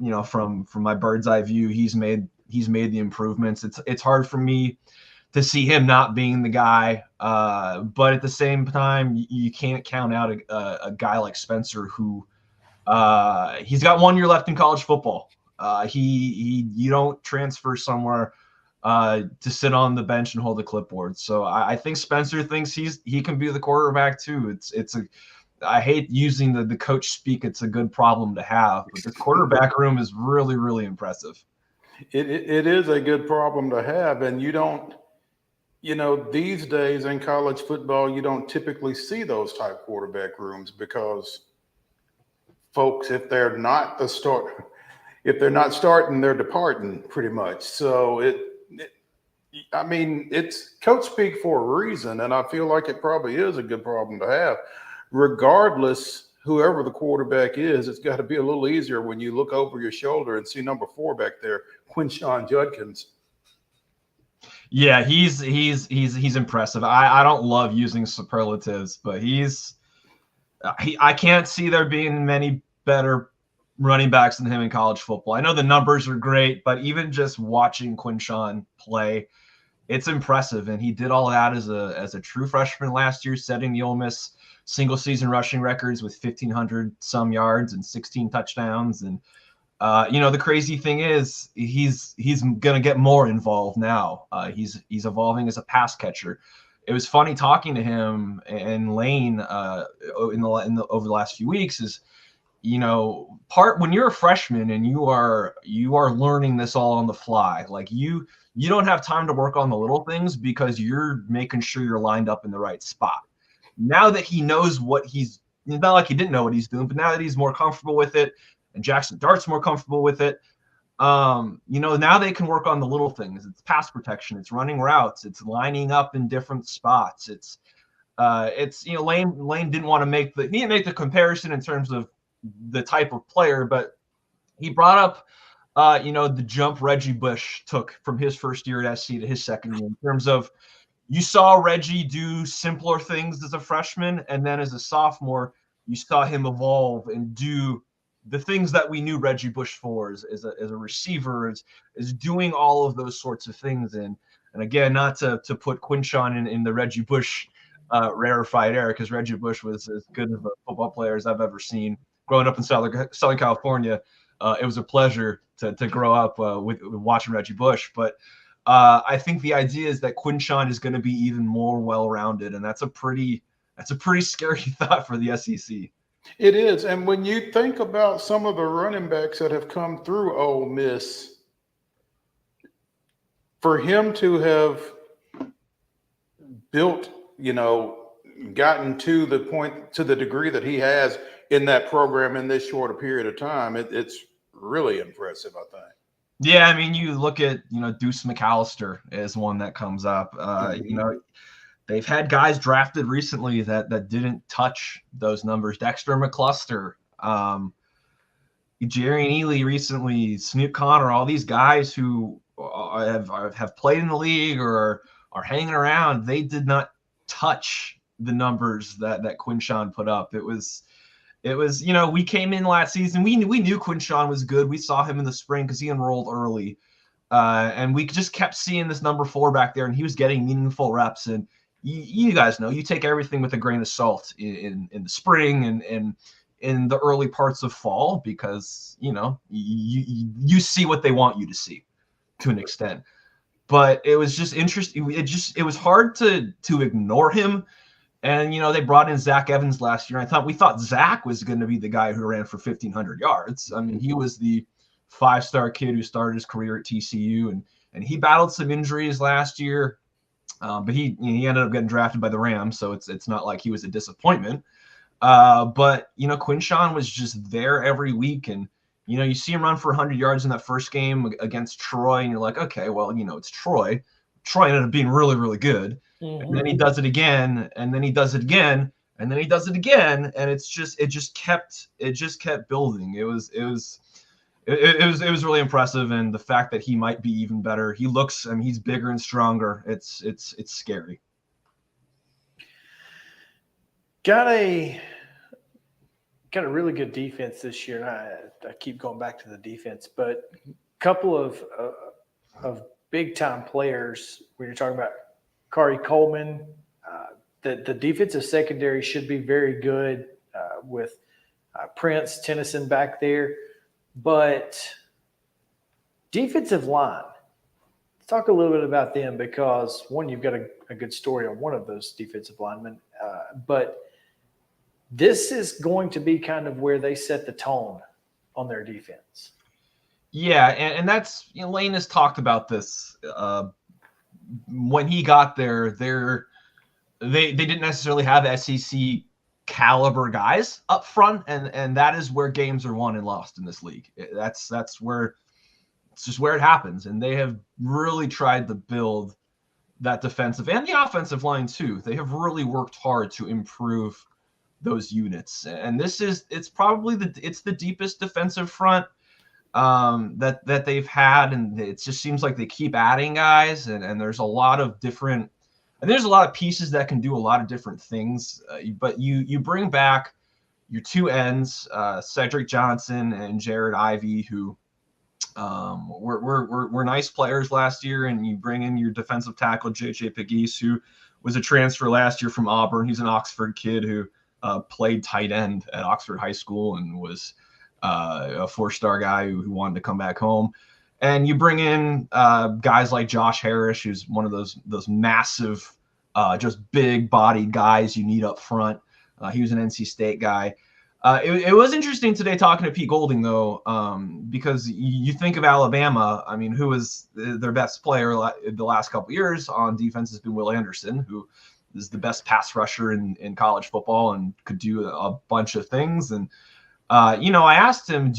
my bird's eye view, he's made the improvements. It's hard for me to see him not being the guy, but at the same time, you can't count out a guy like Spencer who. He's got 1 year left in college football. You don't transfer somewhere to sit on the bench and hold a clipboard. So I think Spencer thinks he can be the quarterback too. I hate using the coach speak. It's a good problem to have, but the quarterback room is really, really impressive. It is a good problem to have, and you don't. These days in college football, you don't typically see those type quarterback rooms because folks, if they're not starting, they're departing pretty much. So it's coach speak for a reason, and I feel like it probably is a good problem to have. Regardless, whoever the quarterback is, it's got to be a little easier when you look over your shoulder and see number 4 back there, Quinshon Judkins. Yeah, he's impressive. I don't love using superlatives, but I can't see there being many better running backs than him in college football. I know the numbers are great, but even just watching Quinshon play, it's impressive. And he did all that as a true freshman last year, setting the Ole Miss single season rushing records with 1,500 some yards and 16 touchdowns. And the crazy thing is he's gonna get more involved now. He's evolving as a pass catcher. It was funny talking to him and Lane over the last few weeks. Is when you're a freshman and you are learning this all on the fly, like you don't have time to work on the little things because you're making sure you're lined up in the right spot. Now that he knows it's not like he didn't know what he's doing, but now that he's more comfortable with it, and Jackson Dart's more comfortable with it, now they can work on the little things. It's pass protection, it's running routes, it's lining up in different spots. Lane didn't want to make the comparison in terms of the type of player, but he brought up the jump Reggie Bush took from his first year at SC to his second year, in terms of you saw Reggie do simpler things as a freshman, and then as a sophomore you saw him evolve and do the things that we knew Reggie Bush for as a receiver, is doing all of those sorts of things. And again, not to put Quinshon in the Reggie Bush rarefied era, because Reggie Bush was as good of a football player as I've ever seen. growing up in Southern California, it was a pleasure to grow up with watching Reggie Bush. But I think the idea is that Quinshon is going to be even more well-rounded, and that's a pretty scary thought for the SEC. It is. And when you think about some of the running backs that have come through Ole Miss, for him to have built, gotten to the point, to the degree that he has in that program in this short a period of time, it's really impressive, I think. Yeah, I mean, you look at, Deuce McAllister is one that comes up. They've had guys drafted recently that didn't touch those numbers. Dexter McCluster, Jerry Neely recently, Snoop Connor, all these guys who have played in the league or are hanging around, they did not touch the numbers that Quinshon put up. It was, we came in last season. We knew Quinshon was good. We saw him in the spring because he enrolled early. And we just kept seeing this number 4 back there, and he was getting meaningful reps. And you guys know, you take everything with a grain of salt in the spring and in the early parts of fall, because, you see what they want you to see to an extent. But it was just interesting. It was hard to ignore him. And, they brought in Zach Evans last year. We thought Zach was going to be the guy who ran for 1,500 yards. I mean, he was the 5-star kid who started his career at TCU, and he battled some injuries last year. But he ended up getting drafted by the Rams, so it's not like he was a disappointment. But, Quinshon was just there every week. And, you see him run for 100 yards in that first game against Troy, and you're like, okay, well, it's Troy. Troy ended up being really, really good. Mm-hmm. And then he does it again, and then he does it again, and then he does it again, and it just kept building. It was really impressive, and the fact that he might be even better. He's bigger and stronger. It's scary. Got a really good defense this year, and I keep going back to the defense, but a couple of big time players when you're talking about Kari Coleman. The defensive secondary should be very good with Prince, Tennyson back there. But defensive line, let's talk a little bit about them, because, one, you've got a good story on one of those defensive linemen. But this is going to be kind of where they set the tone on their defense. Yeah, and that's, Lane has talked about this. When he got there, they didn't necessarily have SEC caliber guys up front, and that is where games are won and lost in this league. That's where it's just where it happens. And they have really tried to build that defensive and the offensive line too. They have really worked hard to improve those units. And it's probably the deepest defensive front that they've had, and it just seems like they keep adding guys, and there's a lot of different, and there's a lot of pieces that can do a lot of different things. But you bring back your two ends, Cedric Johnson and Jared Ivey, who were nice players last year, and you bring in your defensive tackle JJ Pegues, who was a transfer last year from Auburn. He's an Oxford kid who played tight end at Oxford High School and was a 4-star guy who wanted to come back home. And you bring in guys like Josh Harris, who's one of those massive, just big-bodied guys you need up front. He was an NC State guy. It was interesting today talking to Pete Golding, though, because you think of Alabama. I mean, who was their best player the last couple of years on defense has been Will Anderson, who is the best pass rusher in college football and could do a bunch of things. And I asked him,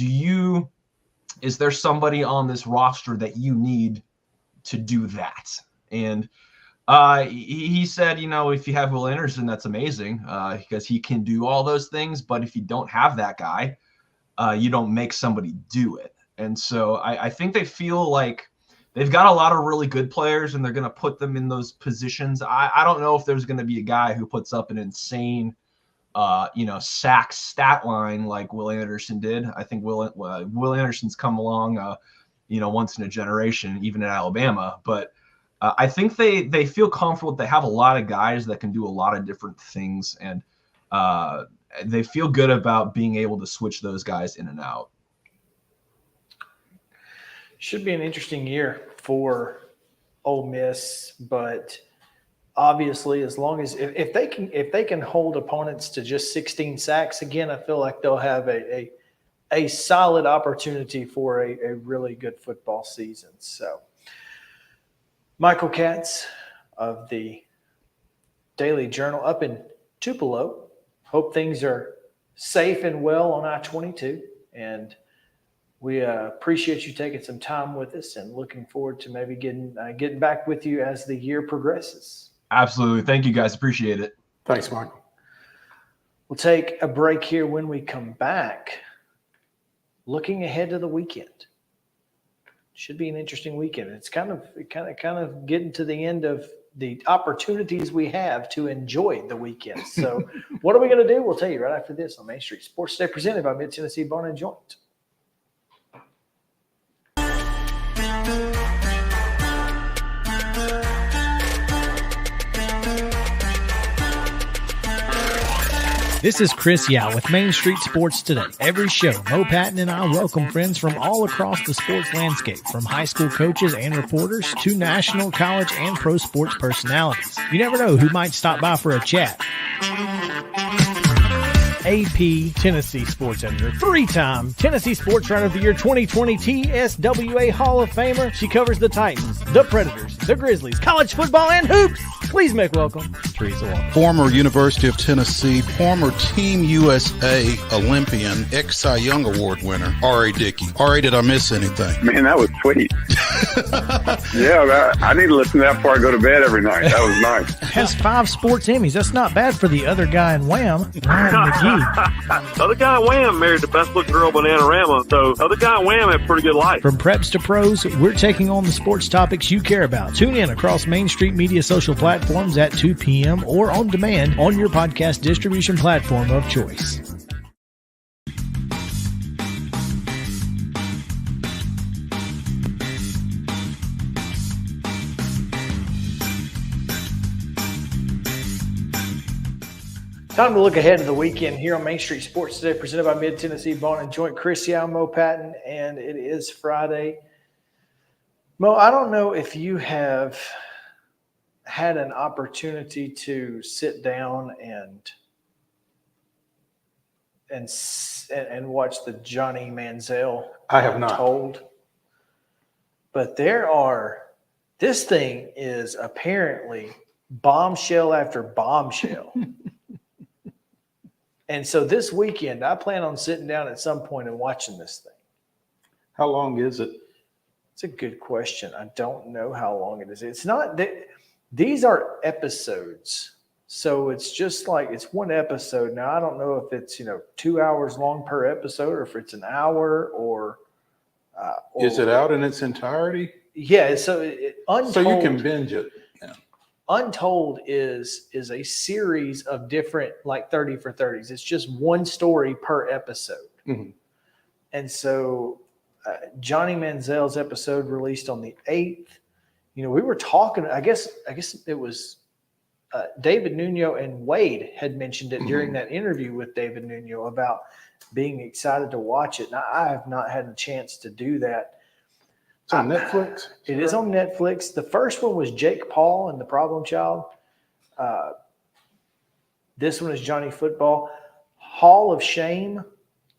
is there somebody on this roster that you need to do that? And he said, if you have Will Anderson, that's amazing, because he can do all those things. But if you don't have that guy, you don't make somebody do it. And so I think they feel like they've got a lot of really good players, and they're going to put them in those positions. I don't know if there's going to be a guy who puts up an insane sack stat line like Will Anderson did. I think Will Anderson's come along, once in a generation, even at Alabama. But I think they feel comfortable. They have a lot of guys that can do a lot of different things. And they feel good about being able to switch those guys in and out. Should be an interesting year for Ole Miss, but obviously, as long as if they can hold opponents to just 16 sacks again, I feel like they'll have a solid opportunity for a really good football season. So, Michael KATZ of the Daily Journal up in Tupelo. Hope things are safe and well on I-22, and we appreciate you taking some time with us and looking forward to maybe getting back with you as the year progresses. Absolutely. Thank you, guys. Appreciate it. Thanks, Michael. We'll take a break here. When we come back, looking ahead to the weekend. Should be an interesting weekend. It's kind of getting to the end of the opportunities we have to enjoy the weekend. So what are we going to do? We'll tell you right after this on Main Street Sports Today, presented by Mid-Tennessee Bone & Joint. This is Chris Yao with Main Street Sports Today. Every show, Mo Patton and I welcome friends from all across the sports landscape, from high school coaches and reporters to national, college, and pro sports personalities. You never know who might stop by for a chat. AP Tennessee Sports Editor, three-time Tennessee Sports Writer of the Year 2020 TSWA Hall of Famer. She covers the Titans, the Predators, the Grizzlies, college football, and hoops. Please make welcome Teresa Walker. Former University of Tennessee, former Team USA Olympian, ex-Cy Young Award winner, R.A. Dickey. R.A., did I miss anything? Man, that was sweet. Yeah, I need to listen to that before I go to bed every night. That was nice. Has 5 sports Emmys. That's not bad for the other guy in Wham, Ryan McGee. The other guy in Wham married the best looking girl Bananarama, so the other guy in Wham had a pretty good life. From preps to pros, we're taking on the sports topics you care about. Tune in across Main Street Media social platforms at 2 p.m. or on demand on your podcast distribution platform of choice. Time to look ahead to the weekend here on Main Street Sports Today, presented by Mid-Tennessee Bone & Joint. Chris Yao, Mo Patton, and it is Friday. Mo, I don't know if you have had an opportunity to sit down and watch the Johnny Manziel. I have not. Told. But this thing is apparently bombshell after bombshell. And so this weekend, I plan on sitting down at some point and watching this thing. How long is it? It's a good question. I don't know how long it is. It's not – these are episodes. So it's just like – it's one episode. Now, I don't know if it's, 2 hours long per episode or if it's an hour or is it out in its entirety? Yeah. So Untold – so you can binge it. Untold is a series of different, like 30 for 30s. It's just one story per episode. Mm-hmm. And so Johnny Manziel's episode released on the 8th. We were talking, I guess it was David Nuno and Wade had mentioned it during that interview with David Nuno about being excited to watch it. Now, I have not had a chance to do that. It's on Netflix? It is on Netflix. The first one was Jake Paul and the Problem Child. This one is Johnny Football. Hall of Shame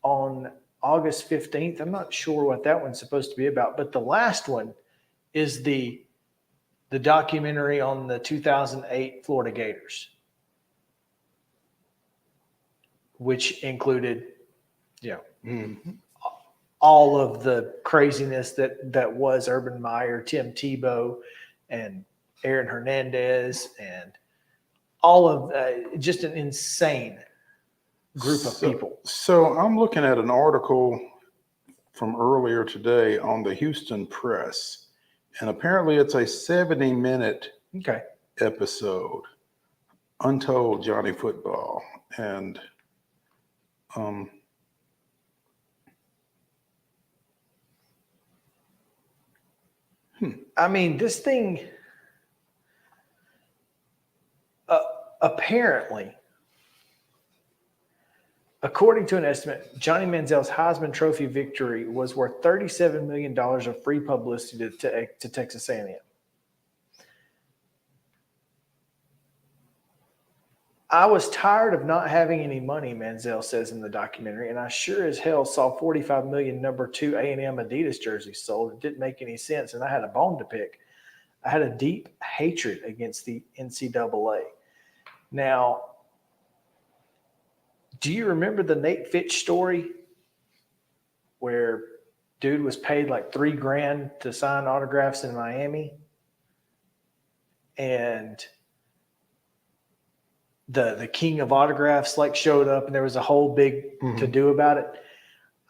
on August 15th. I'm not sure what that one's supposed to be about, but the last one is the documentary on the 2008 Florida Gators, which included, all of the craziness that was Urban Meyer, Tim Tebow, and Aaron Hernandez, and all of just an insane group of people. So I'm looking at an article from earlier today on the Houston Press, and apparently it's a 70-minute episode, Untold Johnny Football, and I mean, this thing apparently According to an estimate, Johnny Manziel's Heisman Trophy victory was worth $37 million of free publicity to Texas A&M. I was tired of not having any money, Manziel says in the documentary, and I sure as hell saw 45 million number 2 A&M Adidas jerseys sold. It didn't make any sense, and I had a bone to pick. I had a deep hatred against the NCAA. Now, do you remember the Nate Fitch story where dude was paid like $3,000 to sign autographs in Miami? And the king of autographs like showed up and there was a whole big to-do about it.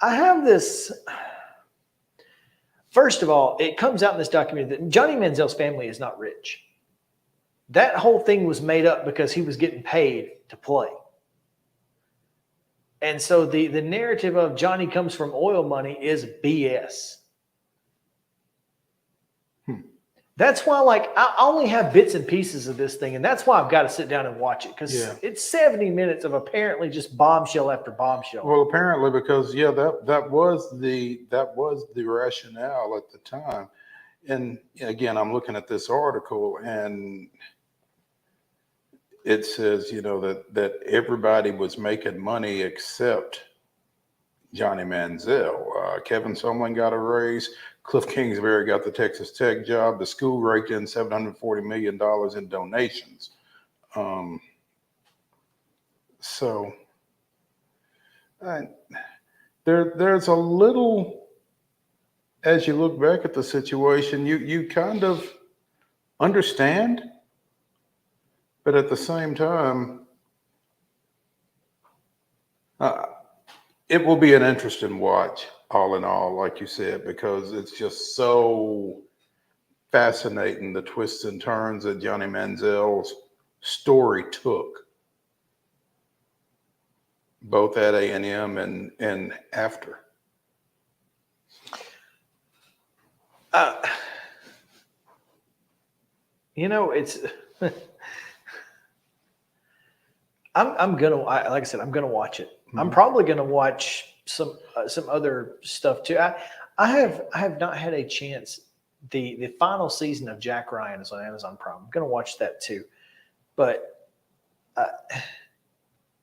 I have this. First of all, it comes out in this documentary that Johnny Manziel's family is not rich. That whole thing was made up because he was getting paid to play. And so the narrative of Johnny comes from oil money is BS. That's why, like, I only have bits and pieces of this thing, and that's why I've got to sit down and watch it, because it's 70 minutes of apparently just bombshell after bombshell. Well, apparently, because that was the rationale at the time. And again, I'm looking at this article, and it says, that everybody was making money except Johnny Manziel. Kevin Sumlin got a raise. Cliff Kingsbury got the Texas Tech job. The school raked in $740 million in donations. There's a little, as you look back at the situation, you kind of understand, but at the same time, it will be an interesting watch, all in all, like you said, because it's just so fascinating, the twists and turns that Johnny Manziel's story took, both at A&M and after. It's I'm gonna, like I said, I'm gonna watch it. I'm probably gonna watch some other stuff too. I have not had a chance. The final season of Jack Ryan is on Amazon Prime. I'm gonna watch that too, but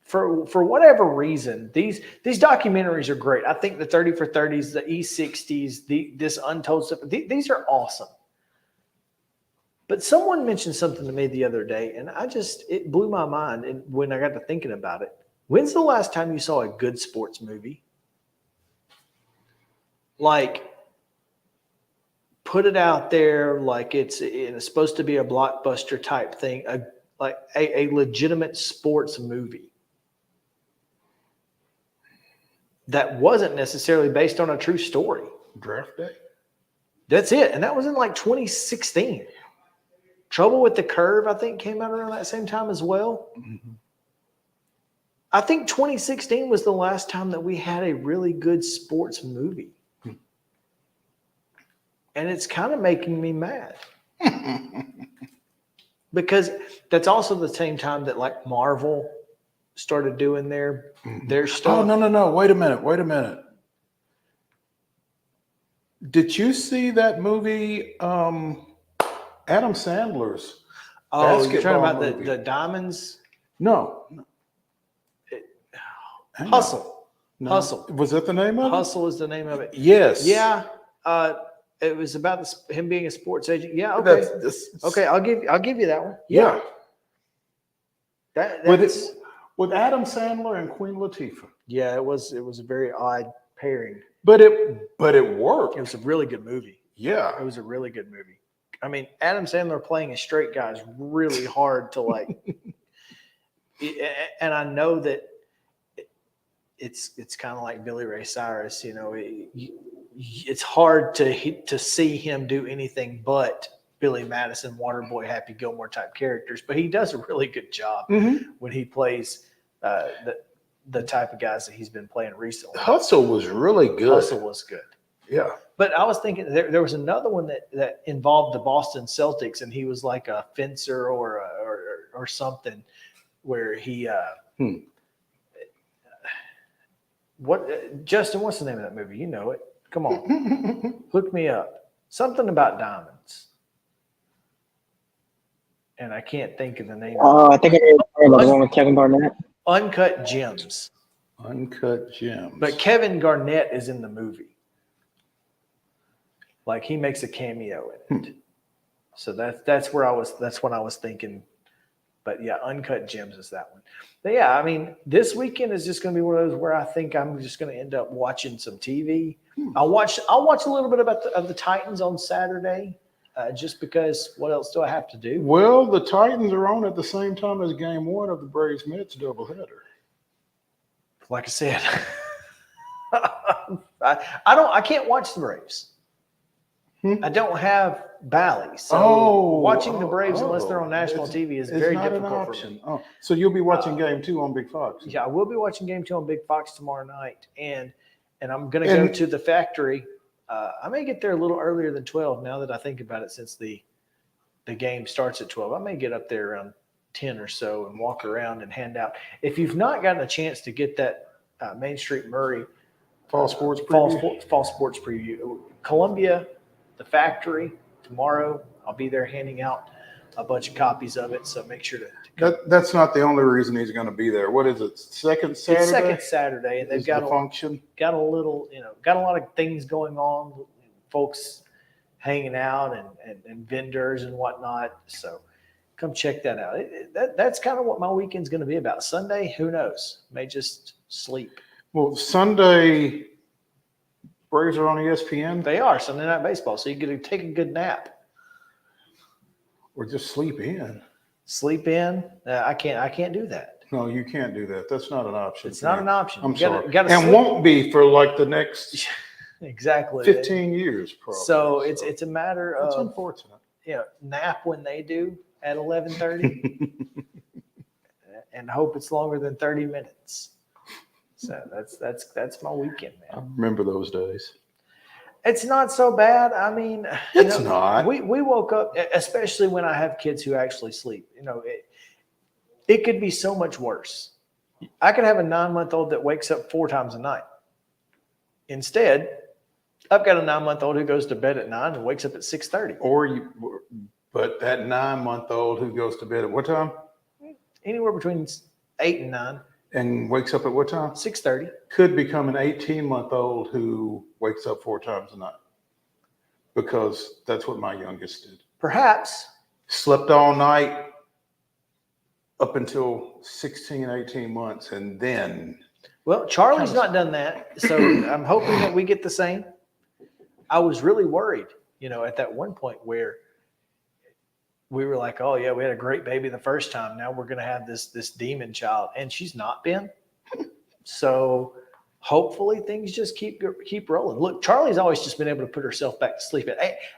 for whatever reason, these documentaries are great. I think the 30 for 30s, the E60s, this Untold stuff, these are awesome. But someone mentioned something to me the other day, and it blew my mind. And when I got to thinking about it, when's the last time you saw a good sports movie? Like, put it out there like it's supposed to be a blockbuster type thing, like a legitimate sports movie that wasn't necessarily based on a true story. Draft Day? That's it. And that was in like 2016. Trouble with the Curve, I think, came out around that same time as well. Mm-hmm. I think 2016 was the last time that we had a really good sports movie. And it's kind of making me mad. Because that's also the same time that like Marvel started doing their stuff. Oh, no. Wait a minute. Did you see that movie, Adam Sandler's you're talking about movie? the Diamonds? No. Hustle. No. Hustle. Was that the name of it? Hustle is the name of it. Yes. Yeah. It was about him being a sports agent. Yeah. Okay. Okay. I'll give you that one. Yeah. That's with Adam Sandler and Queen Latifah. Yeah. It was a very odd pairing. But it worked. It was a really good movie. Yeah. It was a really good movie. I mean, Adam Sandler playing a straight guy is really hard to like. And I know that it's kind of like Billy Ray Cyrus, it's hard to see him do anything but Billy Madison, Waterboy, Happy Gilmore type characters, but he does a really good job when he plays the type of guys that he's been playing recently. Hustle was really good. Hustle was good. Yeah. But I was thinking there was another one that involved the Boston Celtics, and he was like a fencer or something, where he Justin, what's the name of that movie? You know it. Come on. Hook me up. Something about diamonds. And I can't think of the name. I think I heard about the one with Kevin Garnett. Uncut Gems. Uncut Gems. But Kevin Garnett is in the movie. Like he makes a cameo in it. So that's what I was thinking. But yeah, Uncut Gems is that one. But yeah, I mean, this weekend is just going to be one of those where I think I'm just going to end up watching some TV. I'll watch a little bit of the Titans on Saturday, just because what else do I have to do? Well, the Titans are on at the same time as Game 1 of the Braves-Mets doubleheader. Like I said, I can't watch the Braves. I don't have Bally, so watching the Braves unless they're on national TV is very difficult for me. Oh, so you'll be watching Game 2 on Big Fox? Yeah, I will be watching Game 2 on Big Fox tomorrow night, and I'm going to go to the factory. I may get there a little earlier than 12 now that I think about it, since the game starts at 12. I may get up there around 10 or so and walk around and hand out. If you've not gotten a chance to get that Main Street Murray Fall Sports Preview, Columbia, the factory, tomorrow, I'll be there handing out a bunch of copies of it. So make sure to That's not the only reason he's going to be there. What is it? Second Saturday? It's second Saturday, and they've got a function. Got a lot of things going on. Folks hanging out and vendors and whatnot. So come check that out. That's kind of what my weekend's going to be about. Sunday, who knows? May just sleep. Well, Sunday, Braves are on ESPN. They are Sunday Night Baseball, so you get to take a good nap. Or just sleep in. Sleep in? I can't do that. No, you can't do that. That's not an option. It's not an option. I'm sorry. And sleep. Won't be for like the next exactly 15 years, probably. So it's a matter of. It's unfortunate. Nap when they do at 11:30, and hope it's longer than 30 minutes. So that's my weekend, man. I remember those days. It's not so bad. I mean, it's not. We woke up, especially when I have kids who actually sleep. It could be so much worse. I could have a 9-month-old that wakes up 4 times a night. Instead, I've got a 9-month-old who goes to bed at 9 and wakes up at 6:30. But that 9-month-old who goes to bed at what time? Anywhere between 8 and 9. And wakes up at what time? 6:30. Could become an 18-month-old who wakes up 4 times a night. Because that's what my youngest did. Perhaps. Slept all night up until 16, 18 months. And then. Well, Charlie's not done that. So I'm hoping that we get the same. I was really worried, at that one point where we were like, oh, yeah, we had a great baby the first time. Now we're going to have this demon child. And she's not been. So hopefully things just keep rolling. Look, Charlie's always just been able to put herself back to sleep.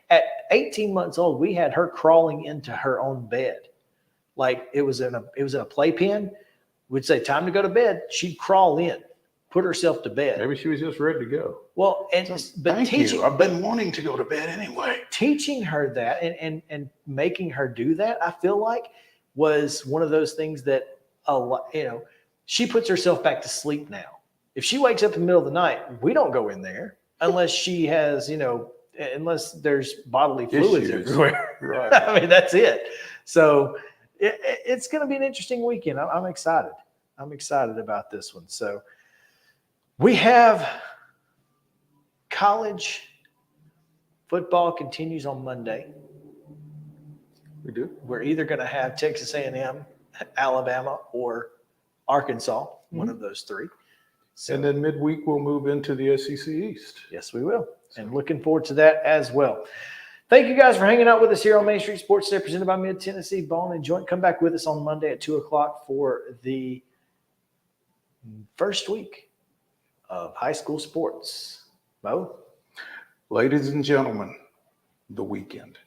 At 18 months old, we had her crawling into her own bed. Like it was in a playpen. We'd say, time to go to bed. She'd crawl in, put herself to bed. Maybe she was just ready to go. Well, Thank you. I've been wanting to go to bed anyway. Teaching her that and making her do that, I feel like, was one of those things that she puts herself back to sleep now. If she wakes up in the middle of the night, we don't go in there unless she has, unless there's bodily fluids everywhere. Right. I mean, that's it. So it's going to be an interesting weekend. I'm excited. I'm excited about this one. So we have college football continues on Monday. We do. We're either going to have Texas A&M, Alabama, or Arkansas, one of those three. So, and then midweek we'll move into the SEC East. Yes, we will. And looking forward to that as well. Thank you guys for hanging out with us here on Main Street Sports Today, presented by Mid-Tennessee Bone and Joint. Come back with us on Monday at 2 o'clock for the first week of high school sports. Mo? Ladies and gentlemen, the weekend.